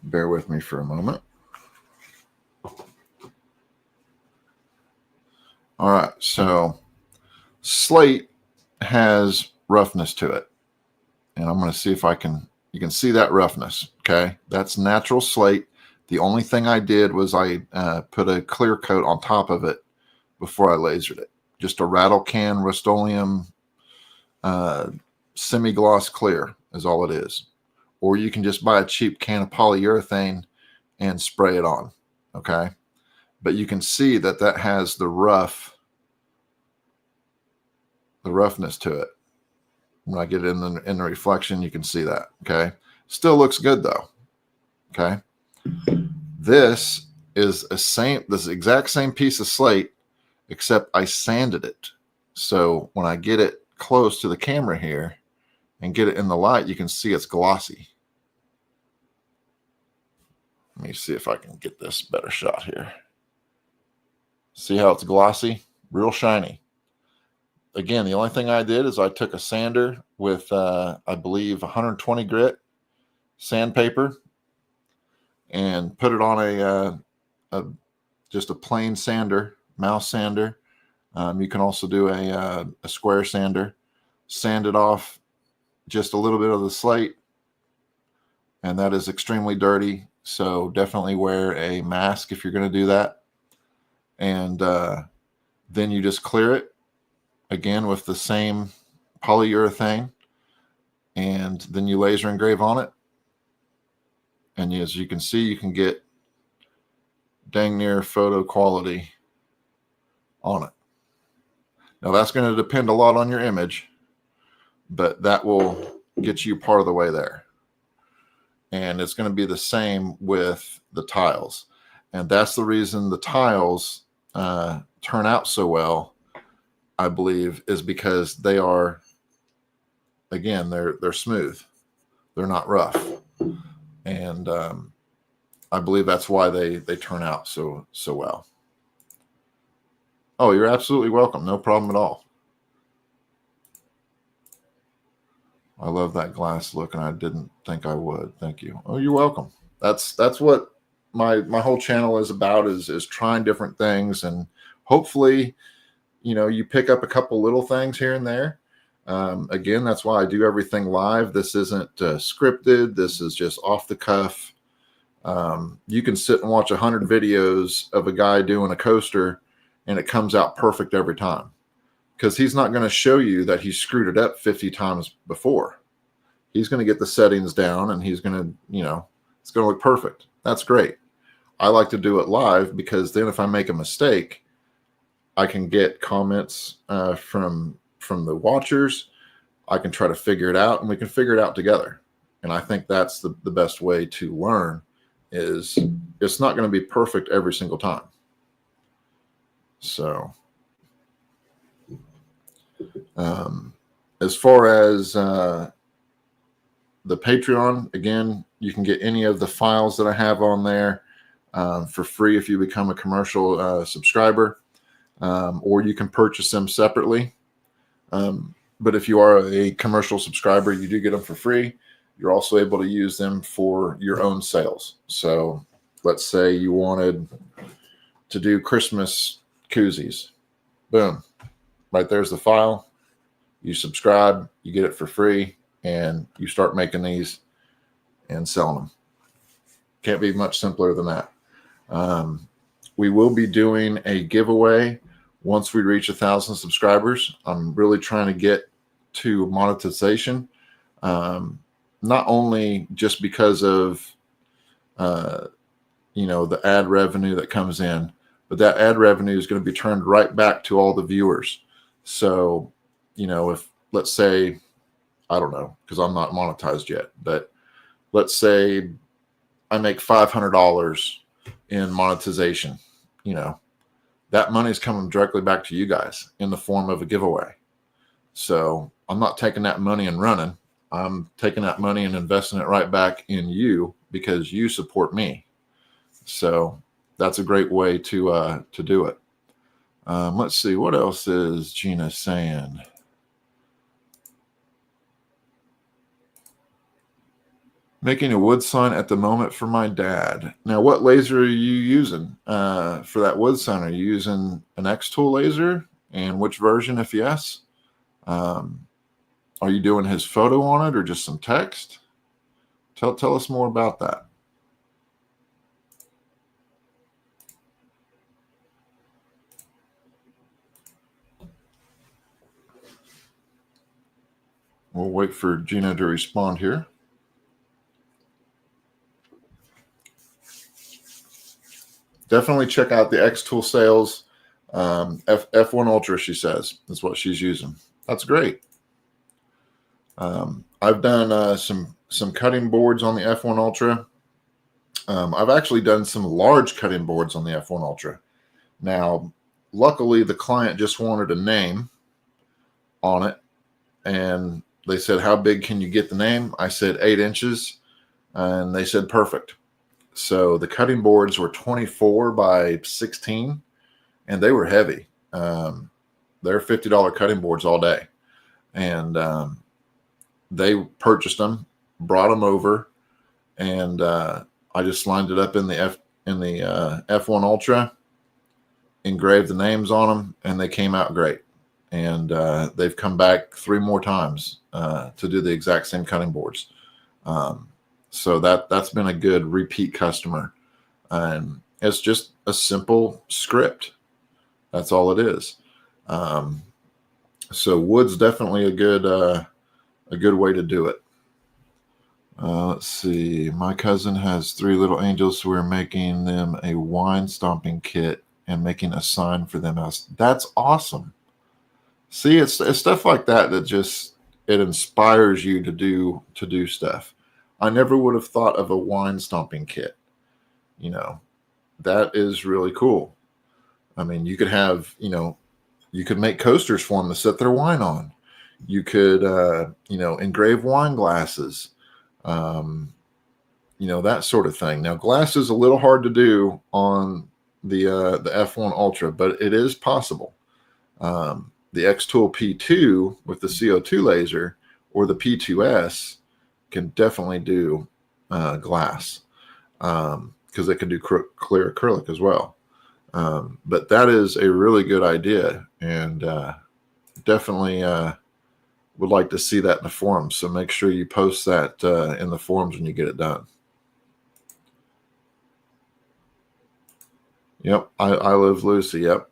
Bear with me for a moment. All right, so slate has roughness to it. And I'm going to see if you can see that roughness, okay? That's natural slate. The only thing I did was I put a clear coat on top of it before I lasered it. Just a rattle can Rust-Oleum semi-gloss clear is all it is. Or you can just buy a cheap can of polyurethane and spray it on, okay? But you can see that has the roughness to it. When I get it in the reflection, you can see that, okay? Still looks good though, okay? This is this exact same piece of slate, except I sanded it. So when I get it close to the camera here and get it in the light, you can see it's glossy. Let me see if I can get this better shot here. See how it's glossy? Real shiny. Again, the only thing I did is I took a sander with, I believe, 120 grit sandpaper and put it on just a plain sander, mouse sander. You can also do a square sander. Sand it off just a little bit of the slate, and that is extremely dirty. So definitely wear a mask if you're going to do that. And then you just clear it again with the same polyurethane, and then you laser engrave on it. And as you can see, you can get dang near photo quality on it. Now that's going to depend a lot on your image, but that will get you part of the way there. And it's going to be the same with the tiles. And that's the reason the tiles turn out so well, I believe, is because they are, again, they're smooth. They're not rough. And I believe that's why they turn out so well. Oh, you're absolutely welcome. No problem at all. I love that glass look, and I didn't think I would. Thank you. Oh, you're welcome. That's what my whole channel is about, is trying different things, and hopefully, you pick up a couple little things here and there. Again, that's why I do everything live. This isn't scripted. This is just off the cuff. You can sit and watch 100 videos of a guy doing a coaster, and it comes out perfect every time, because he's not going to show you that he screwed it up 50 times before. He's going to get the settings down, and he's going to, it's going to look perfect. That's great. I like to do it live, because then if I make a mistake, I can get comments from the watchers. I can try to figure it out, and we can figure it out together. And I think that's the best way to learn, is it's not going to be perfect every single time. So as far as the Patreon, again, you can get any of the files that I have on there for free if you become a commercial subscriber, or you can purchase them separately. But if you are a commercial subscriber, you do get them for free. You're also able to use them for your own sales. So let's say you wanted to do Christmas koozies. Boom. Right there's the file. You subscribe, you get it for free, and you start making these and selling them. Can't be much simpler than that. We will be doing a giveaway once we reach 1,000 subscribers. I'm really trying to get to monetization, not only just because of the ad revenue that comes in, but that ad revenue is going to be turned right back to all the viewers. So, if, let's say, I don't know, because I'm not monetized yet, but let's say I make $500 in monetization, that money is coming directly back to you guys in the form of a giveaway. So I'm not taking that money and running. I'm taking that money and investing it right back in you, because you support me. So that's a great way to do it. Let's see, what else is Gina saying? Making a wood sign at the moment for my dad. Now, what laser are you using for that wood sign? Are you using an xTool laser? And which version, if yes? Um, are you doing his photo on it or just some text? Tell us more about that. We'll wait for Gina to respond here. Definitely check out the xTool sales. F1 Ultra, she says, is what she's using. That's great. I've done some cutting boards on the F1 Ultra. I've actually done some large cutting boards on the F1 Ultra. Now, luckily, the client just wanted a name on it, and they said, "How big can you get the name?" I said 8 inches, and they said perfect. So the cutting boards were 24 by 16, and they were heavy. They're $50 cutting boards all day, and they purchased them, brought them over, and I just lined it up in the F1 Ultra, engraved the names on them, and they came out great. And they've come back 3 more times to do the exact same cutting boards. So that's been a good repeat customer. And it's just a simple script. That's all it is. So wood's definitely a good way to do it. Let's see. My cousin has 3 little angels, so we're making them a wine stomping kit and making a sign for them. That's awesome. See, it's stuff like that just it inspires you to do stuff. I never would have thought of a wine stomping kit. That is really cool. I mean, you could have, you could make coasters for them to set their wine on. You could, engrave wine glasses, that sort of thing. Now, glass is a little hard to do on the F1 Ultra, but it is possible. The xTool P2 with the CO2 laser or the P2S can definitely do glass because it can do clear acrylic as well. But that is a really good idea, and definitely would like to see that in the forums. So make sure you post that in the forums when you get it done. Yep, I Live Lucy. Yep.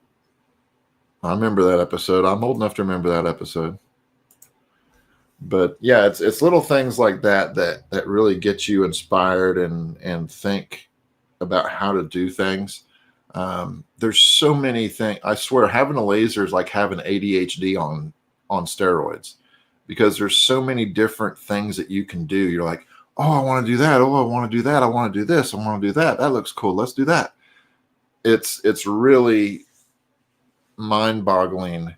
I remember that episode. I'm old enough to remember that episode. But yeah, it's little things like that really get you inspired and think about how to do things. There's so many things. I swear, having a laser is like having ADHD on steroids, because there's so many different things that you can do. You're like, oh, I want to do that. Oh, I want to do that. I want to do this. I want to do that. That looks cool. Let's do that. It's really mind-boggling.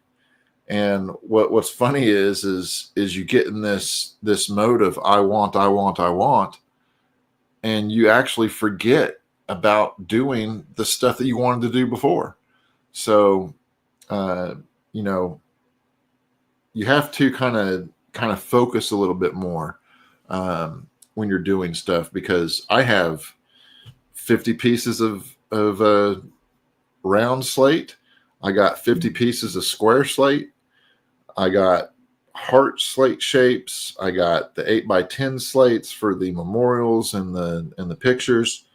And what's funny is you get in this mode of I want, and you actually forget about doing the stuff that you wanted to do before. So you have to kind of focus a little bit more when you're doing stuff, because I have 50 pieces of round slate. I got 50 pieces of square slate. I got heart slate shapes. I got the 8x10 slates for the memorials and the pictures.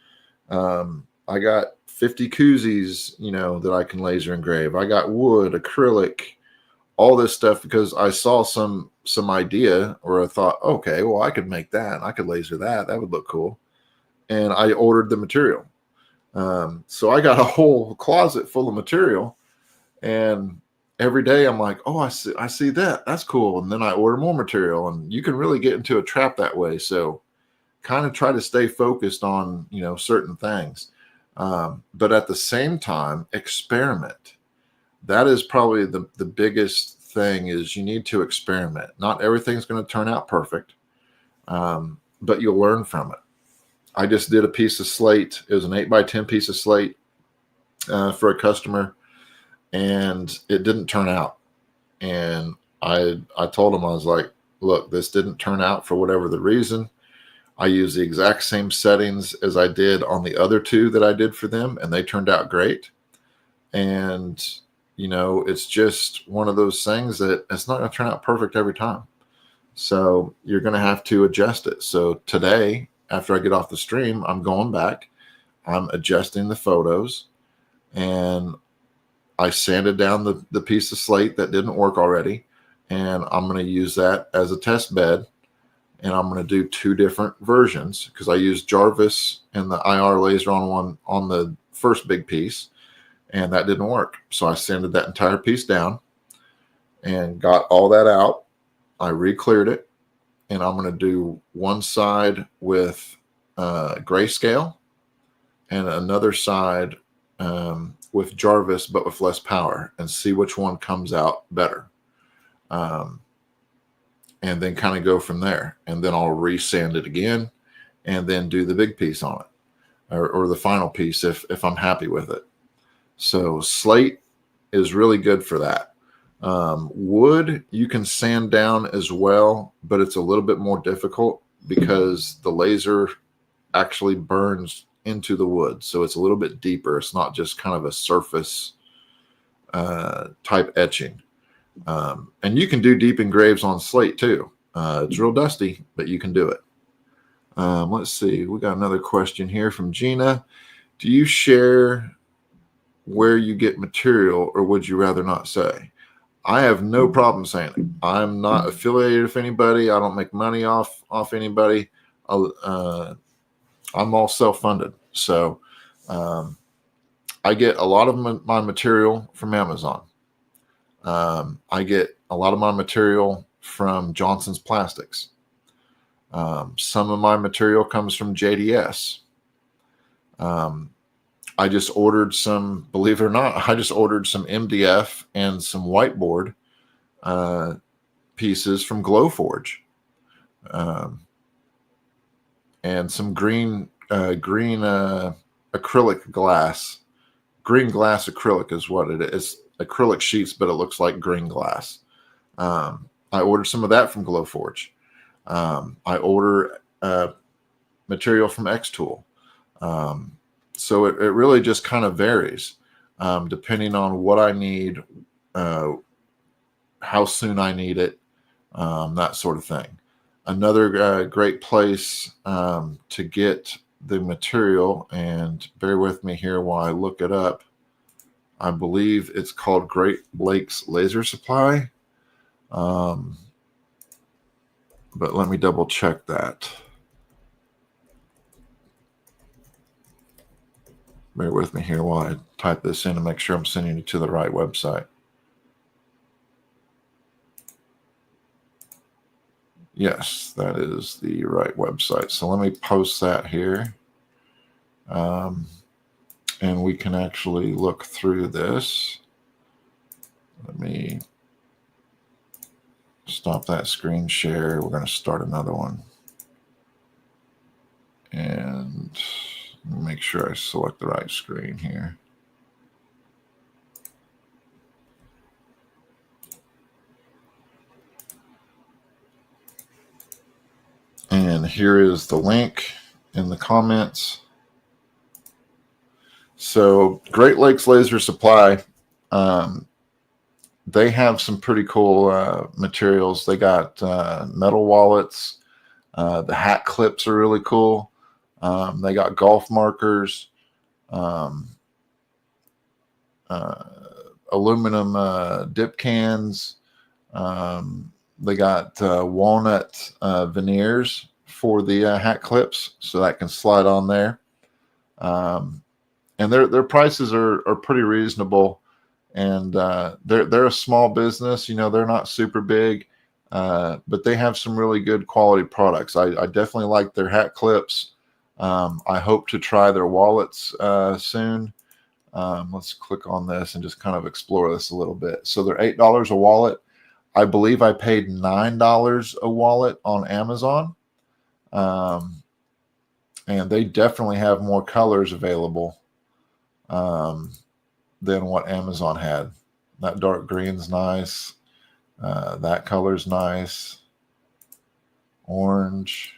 I got 50 koozies, that I can laser engrave. I got wood, acrylic, all this stuff because I saw some idea, or I thought, okay, well, I could make that. I could laser that. That would look cool. And I ordered the material. So I got a whole closet full of material, and every day I'm like, oh, I see that. That's cool. And then I order more material, and you can really get into a trap that way. So kind of try to stay focused on, certain things. But at the same time, experiment. That is probably the biggest thing, is you need to experiment. Not everything's going to turn out perfect, but you'll learn from it. I just did a piece of slate. It was an 8x10 piece of slate for a customer, and it didn't turn out. And I told him, I was like, look, this didn't turn out for whatever the reason. I use the exact same settings as I did on the other two that I did for them, and they turned out great. And, you know, it's just one of those things that it's not going to turn out perfect every time. So you're going to have to adjust it. So today, after I get off the stream, I'm going back, I'm adjusting the photos, and I sanded down the piece of slate that didn't work already. And I'm going to use that as a test bed. And I'm going to do two different versions because I used Jarvis and the IR laser on the first big piece, and that didn't work. So I sanded that entire piece down and got all that out. I re-cleared it, and I'm going to do one side with grayscale and another side with Jarvis but with less power, and see which one comes out better. And then kind of go from there. And then I'll re-sand it again and then do the big piece on it, or the final piece if I'm happy with it. So slate is really good for that. Wood you can sand down as well, but it's a little bit more difficult because the laser actually burns into the wood. So it's a little bit deeper. It's not just kind of a surface type etching. And you can do deep engraves on slate too. It's real dusty, but you can do it. Let's see. We got another question here from Gina. Do you share where you get material, or would you rather not say? I have no problem saying it. I'm not affiliated with anybody. I don't make money off anybody. I'm all self-funded. So I get a lot of my material from Amazon. I get a lot of my material from Johnson's Plastics. Some of my material comes from JDS. I just ordered some, believe it or not, I just ordered some MDF and some whiteboard pieces from Glowforge. And some green acrylic glass. Green glass acrylic is what it is. Acrylic sheets, but it looks like green glass. I ordered some of that from Glowforge. I order material from xTool. So it really just kind of varies depending on what I need, how soon I need it, that sort of thing. Another great place to get the material, and bear with me here while I look it up. I believe it's called Great Lakes Laser Supply. But let me double check that. Bear with me here while I type this in and make sure I'm sending you to the right website. Yes, that is the right website. So let me post that here. And we can actually look through this. Let me stop that screen share. We're going to start another one. And make sure I select the right screen here. And here is the link in the comments. So Great Lakes Laser Supply, they have some pretty cool materials. They got metal wallets. The hat clips are really cool. They got golf markers, aluminum dip cans. They got walnut veneers for the hat clips, so that can slide on there. And their prices are pretty reasonable. And they're a small business. You know, they're not super big, but they have some really good quality products. I definitely like their hat clips. I hope to try their wallets soon. Let's click on this and just kind of explore this a little bit. So they're $8 a wallet. I believe I paid $9 a wallet on Amazon. And they definitely have more colors available than what Amazon had. That dark green's nice. That color's nice. Orange.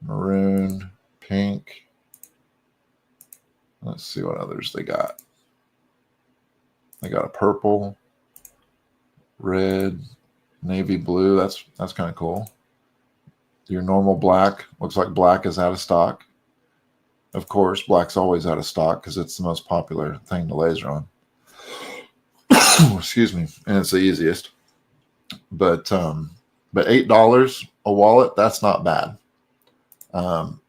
maroon, pink. Let's see what others they got. They got a purple, red, navy blue. That's kind of cool. Your normal black. Looks like black is out of stock. Of course, black's always out of stock because it's the most popular thing to laser on. Excuse me. And it's the easiest. But $8 a wallet, that's not bad.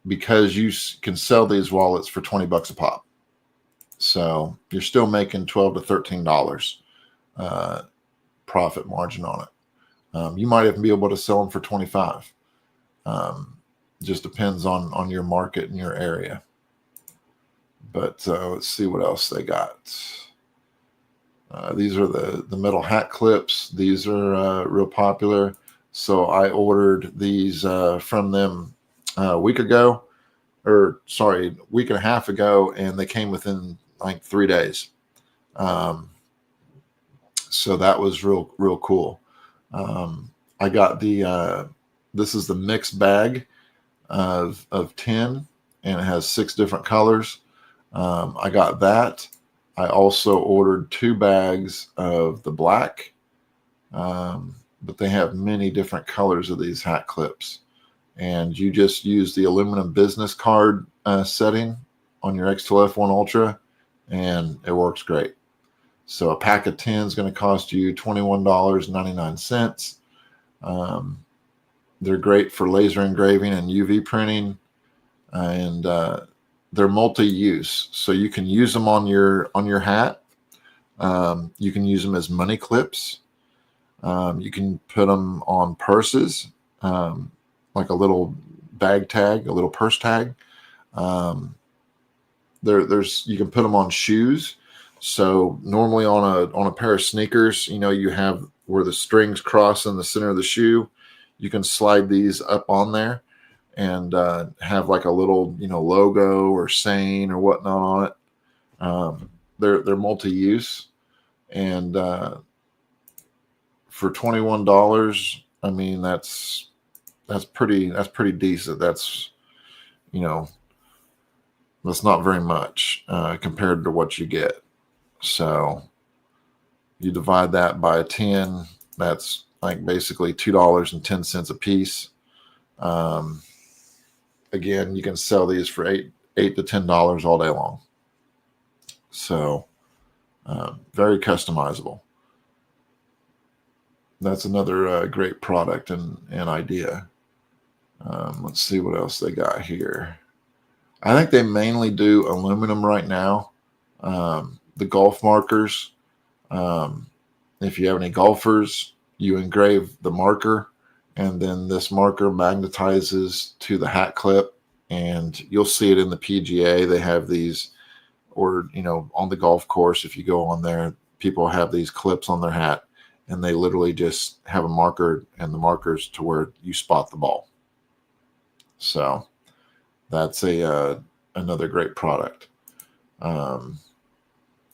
Because you can sell these wallets for $20 a pop. So you're still making $12 to $13 profit margin on it. You might even be able to sell them for 25. Just depends on your market and your area. But let's see what else they got. These are the metal hat clips. These are real popular. So I ordered these from them a week ago, or sorry, a week and a half ago, and they came within like 3 days. So that was real cool. I got this is the mixed bag of 10, and it has 6 different colors. I got that. I also ordered 2 bags of the black, but they have many different colors of these hat clips. And you just use the aluminum business card setting on your xTool F1 Ultra, and it works great. So a pack of 10 is going to cost you $21.99. They're great for laser engraving and UV printing, and they're multi-use. So you can use them on your hat. You can use them as money clips. You can put them on purses, like a little bag tag, a little purse tag. You can put them on shoes. So normally on a pair of sneakers, you have where the strings cross in the center of the shoe. You can slide these up on there and have like a little logo or saying or whatnot on it. They're multi-use, and for $21, I mean that's pretty decent. That's that's not very much compared to what you get. So you divide that by 10, that's like basically $2.10 a piece. Again, you can sell these for $8 to $10 all day long. So very customizable. That's another great product and idea. Let's see what else they got here. I think they mainly do aluminum right now. The golf markers. If you have any golfers, you engrave the marker, and then this marker magnetizes to the hat clip, and you'll see it in the PGA. They have these, or on the golf course, if you go on there, people have these clips on their hat, and they literally just have a marker, and the marker's to where you spot the ball. So that's another great product.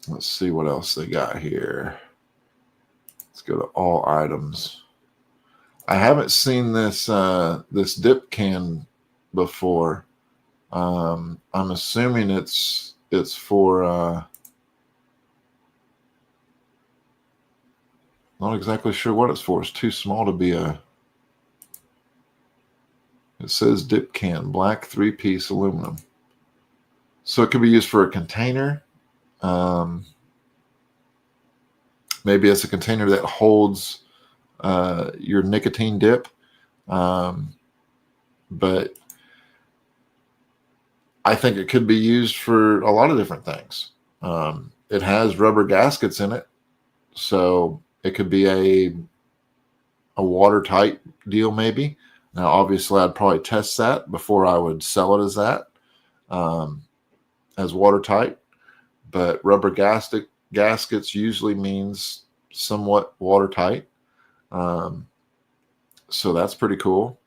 Let's see what else they got here. Let's go to all items. I haven't seen this this dip can before. I'm assuming it's for not exactly sure what it's for. It's too small to be a. It says dip can, black 3-piece aluminum. So it could be used for a container. Maybe it's a container that holds your nicotine dip. But I think it could be used for a lot of different things. It has rubber gaskets in it, so it could be a watertight deal maybe. Now, obviously, I'd probably test that before I would sell it as that, as watertight. But rubber gaskets usually means somewhat watertight. So that's pretty cool.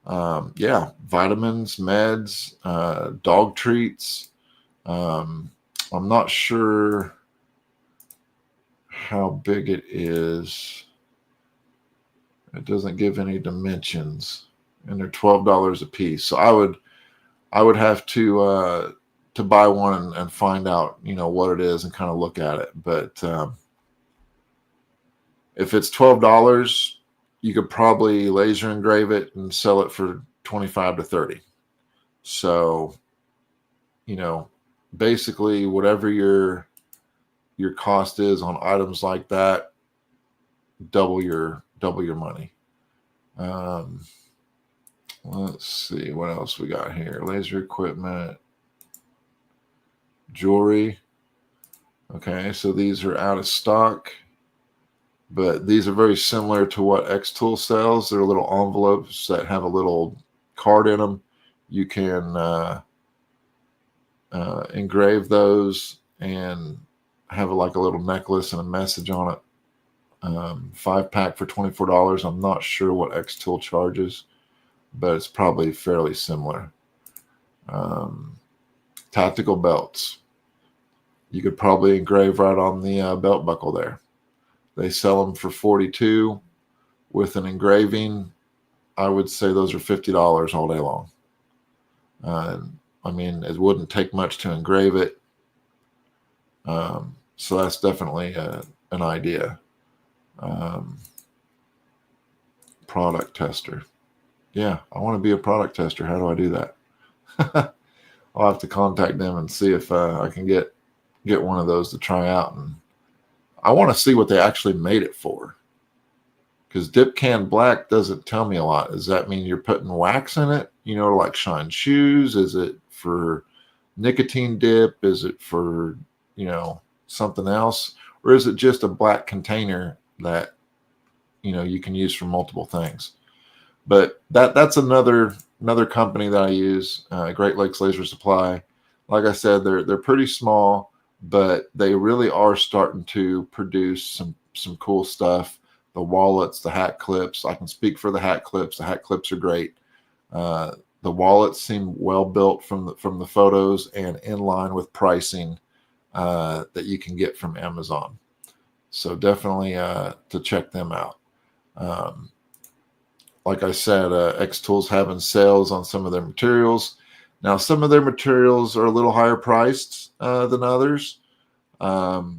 Yeah, vitamins, meds, dog treats. I'm not sure how big it is. It doesn't give any dimensions. and they're $12 a piece. So I would have to buy one and find out, what it is and kind of look at it. But if it's $12, you could probably laser engrave it and sell it for 25 to 30. So, basically whatever your cost is on items like that, double your money. Let's see what else we got here. Laser equipment, jewelry. Okay, so these are out of stock, but these are very similar to what xTool sells. They're little envelopes that have a little card in them. You can engrave those and have like a little necklace and a message on it. 5-pack for $24. I'm not sure what xTool charges, but it's probably fairly similar. Tactical belts. You could probably engrave right on the belt buckle there. They sell them for $42 with an engraving. I would say those are $50 all day long. I mean, it wouldn't take much to engrave it. So that's definitely an idea. Product tester. Yeah, I want to be a product tester. How do I do that? I'll have to contact them and see if I can get one of those to try out. And I want to see what they actually made it for. Because dip can black doesn't tell me a lot. Does that mean you're putting wax in it? To like shine shoes? Is it for nicotine dip? Is it for, something else? Or is it just a black container that, you can use for multiple things? But that's another company that I use, Great Lakes Laser Supply. Like I said, they're pretty small, but they really are starting to produce some cool stuff. The wallets, the hat clips. I can speak for the hat clips. The hat clips are great. The wallets seem well built from the photos and in line with pricing that you can get from Amazon. So definitely to check them out. Like I said, xTool's having sales on some of their materials. Now, some of their materials are a little higher priced than others, but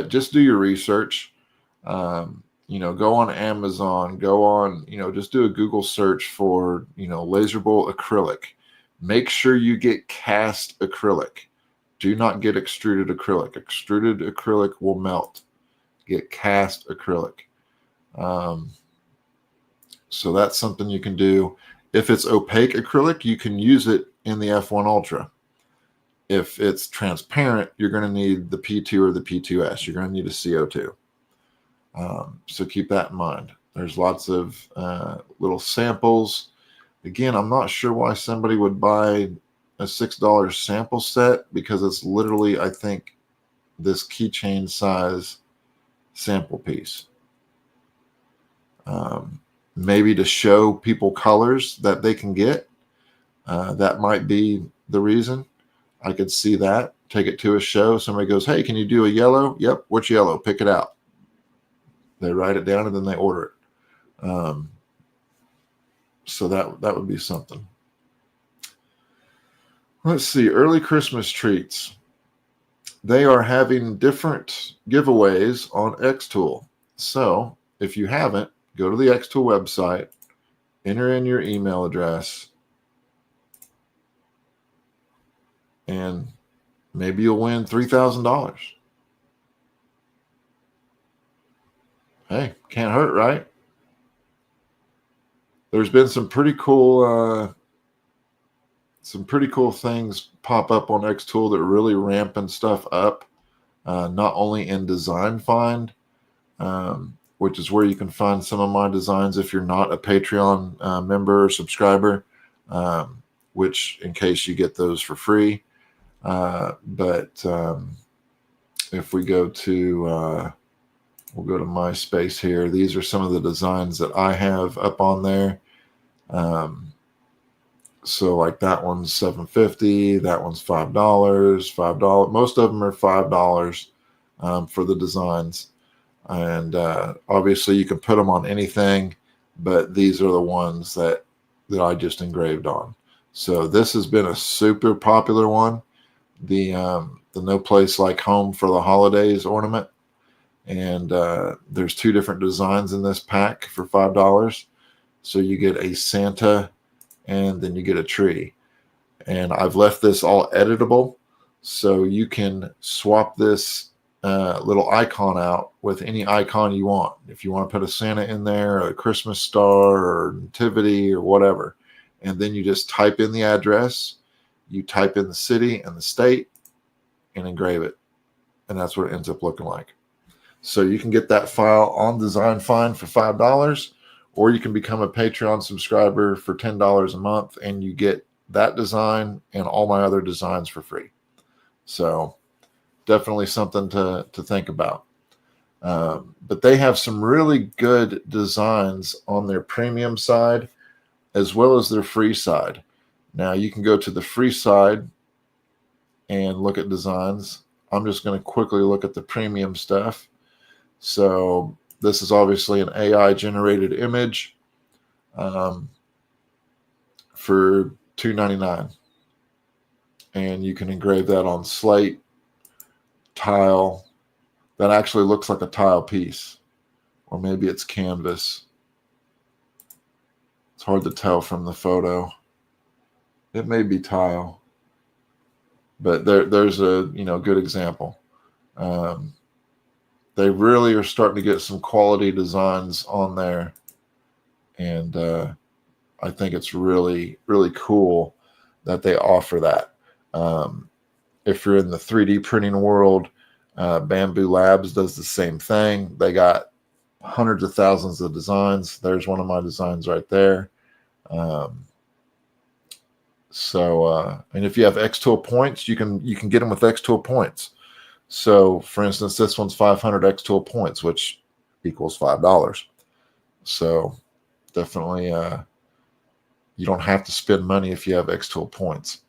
just do your research. Go on Amazon, go on, just do a Google search for, laser bolt acrylic. Make sure you get cast acrylic. Do not get extruded acrylic. Extruded acrylic will melt. Get cast acrylic. So that's something you can do. If it's opaque acrylic, you can use it in the F1 Ultra. If it's transparent, you're going to need the P2 or the P2S. You're going to need a CO2. So keep that in mind. There's lots of little samples. Again, I'm not sure why somebody would buy a $6 sample set, because it's literally, I think, this keychain size sample piece. Maybe to show people colors that they can get. That might be the reason. I could see that. Take it to a show. Somebody goes, hey, can you do a yellow? Yep. Which yellow? Pick it out. They write it down and then they order it. So that would be something. Let's see. Early Christmas treats. They are having different giveaways on xTool. So if you haven't, go to the xTool website, enter in your email address, and maybe you'll win $3,000. Hey, can't hurt, right? There's been some pretty cool things pop up on xTool that are really ramping stuff up, not only in Design Find, which is where you can find some of my designs if you're not a Patreon member or subscriber, which in case you get those for free. But if we go to, we'll go to my space here. These are some of the designs that I have up on there. So like that one's $7.50, that one's $5. Most of them are $5 for the designs. And obviously you can put them on anything. but these are the ones that I just engraved on. So this has been a super popular one. The No Place Like Home for the Holidays ornament. And there's 2 different designs in this pack for $5. So you get a Santa and then you get a tree. And I've left this all editable, so you can swap this little icon out with any icon you want. If you want to put a Santa in there, a Christmas star, or nativity, or whatever, and then you just type in the address, you type in the city and the state, and engrave it, and that's what it ends up looking like. So you can get that file on Design Find for $5, or you can become a Patreon subscriber for $10 a month, and you get that design and all my other designs for free. So definitely something to think about. But they have some really good designs on their premium side as well as their free side. Now you can go to the free side and look at designs. I'm just going to quickly look at the premium stuff. So this is obviously an AI generated image for $2.99, and you can engrave that on slate, tile. That actually looks like a tile piece, or maybe it's canvas. It's hard to tell from the photo. It may be tile, but there's a good example. They really are starting to get some quality designs on there, and I think it's really, really cool that they offer that. If you're in the 3D printing world, Bamboo Labs does the same thing. They got hundreds of thousands of designs. There's one of my designs right there. And if you have xTool points, you can get them with xTool points. So, for instance, this one's 500 xTool points, which equals $5. So, definitely, you don't have to spend money if you have xTool points.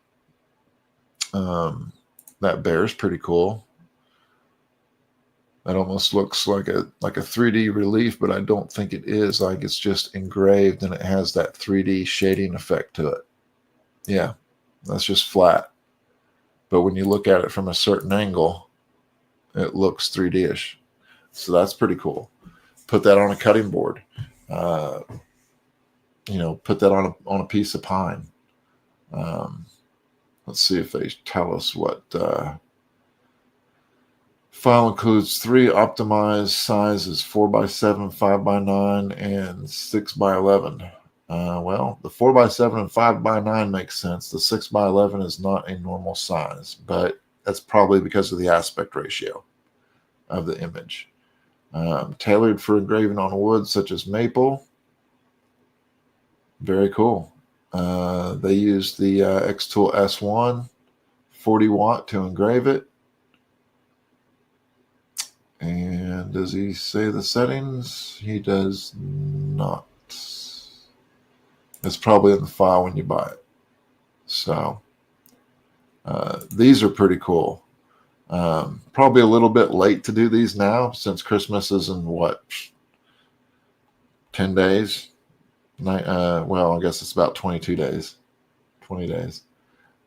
That bear is pretty cool. That almost looks like a 3D relief, but I don't think it is. Like, it's just engraved and it has that 3D shading effect to it. Yeah, that's just flat. But when you look at it from a certain angle, it looks 3D-ish. So that's pretty cool. Put that on a cutting board. Put that on a piece of pine. Let's see if they tell us what file includes 3 optimized sizes: 4x7, 5x9, and 6x11. Well, the 4x7 and 5x9 makes sense. The 6x11 is not a normal size, but that's probably because of the aspect ratio of the image. Tailored for engraving on wood such as maple. Very cool. They use the xTool S1 40 watt to engrave it. And does he say the settings? He does not. It's probably in the file when you buy it. So these are pretty cool. Probably a little bit late to do these now since Christmas is in 10 days? Well, I guess it's about 22 days. 20 days.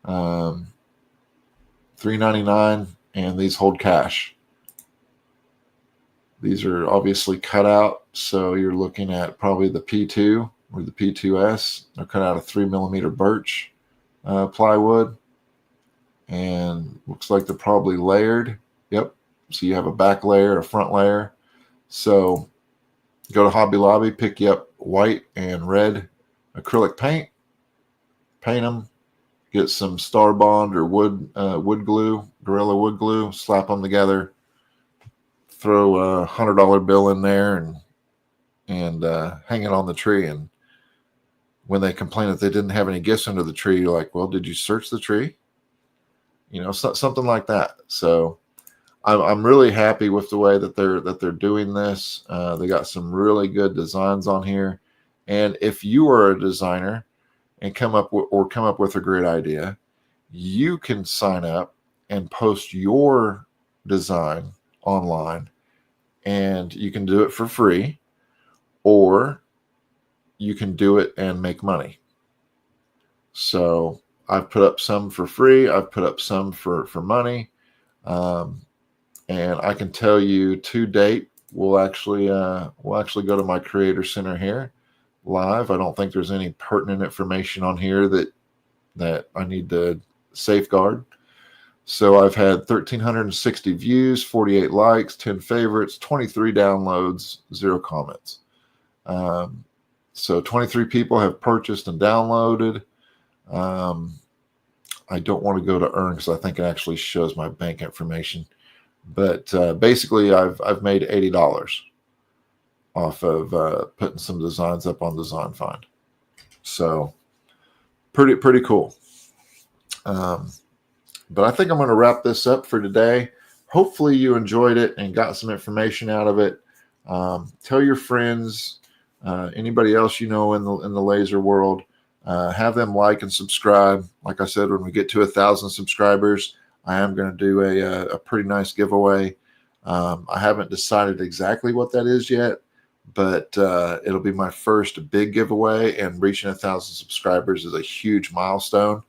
$3.99, and these hold cash. These are obviously cut out, so you're looking at probably the P2 or the P2S. They're cut out of 3mm birch plywood, and looks like they're probably layered. Yep. So you have a back layer, a front layer. So go to Hobby Lobby, pick you up white and red acrylic paint, paint them, get some Star Bond or wood glue, Gorilla wood glue, slap them together, throw a $100 bill in there, and hang it on the tree. And when they complain that they didn't have any gifts under the tree, you're like, well, did you search the tree? Something like that. So I'm really happy with the way that they're doing this. They got some really good designs on here. And if you are a designer and come up with a great idea, you can sign up and post your design online, and you can do it for free, or you can do it and make money. So I've put up some for free. I've put up some for money. And I can tell you to date, we'll actually go to my creator center here live. I don't think there's any pertinent information on here that I need to safeguard. So I've had 1,360 views, 48 likes, 10 favorites, 23 downloads, 0 comments. So 23 people have purchased and downloaded. I don't want to go to earn because I think it actually shows my bank information. But basically, I've made $80 off of putting some designs up on Design Find. So pretty cool. But I think I'm going to wrap this up for today. Hopefully you enjoyed it and got some information out of it. Tell your friends, anybody else you know in the laser world, have them like and subscribe. Like I said, when we get to 1,000 subscribers, I am going to do a pretty nice giveaway. I haven't decided exactly what that is yet, but it'll be my first big giveaway, and reaching 1,000 subscribers is a huge milestone,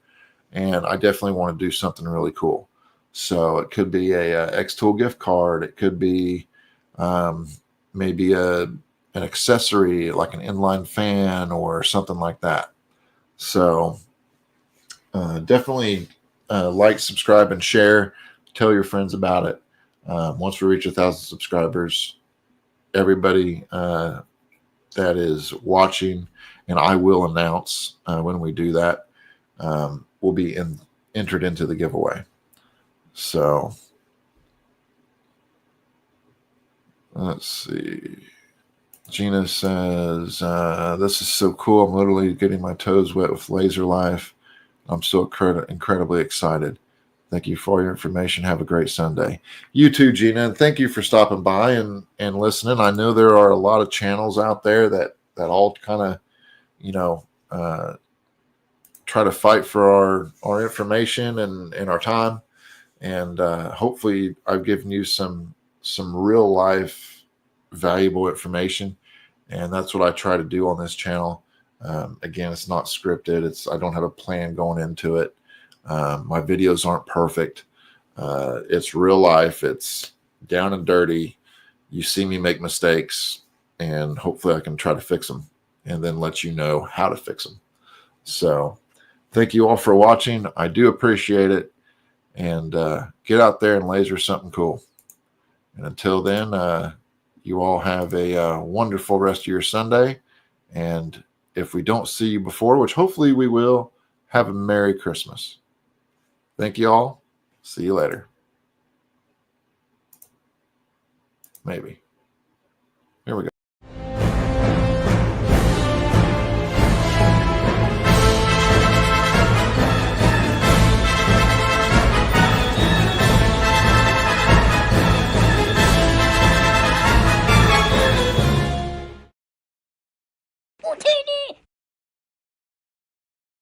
and I definitely want to do something really cool. So it could be a xTool gift card. It could be maybe an accessory like an inline fan or something like that. So definitely like, subscribe, and share. Tell your friends about it. Once we reach 1,000 subscribers, everybody that is watching, and I will announce when we do that, will be entered into the giveaway. So let's see. Gina says, this is so cool. I'm literally getting my toes wet with Laser Life. I'm so incredibly excited. Thank you for your information. Have a great Sunday. You too, Gina. And thank you for stopping by and listening. I know there are a lot of channels out there that all kind of, try to fight for our information and our time. And hopefully I've given you some real life valuable information. And that's what I try to do on this channel. Again, it's not scripted. I don't have a plan going into it. My videos aren't perfect. It's real life. It's down and dirty. You see me make mistakes, and hopefully I can try to fix them and then let you know how to fix them. So thank you all for watching. I do appreciate it. And get out there and laser something cool. And until then, you all have a wonderful rest of your Sunday. And if we don't see you before, which hopefully we will, have a Merry Christmas. Thank you all. See you later. Maybe. Here we go. Utini!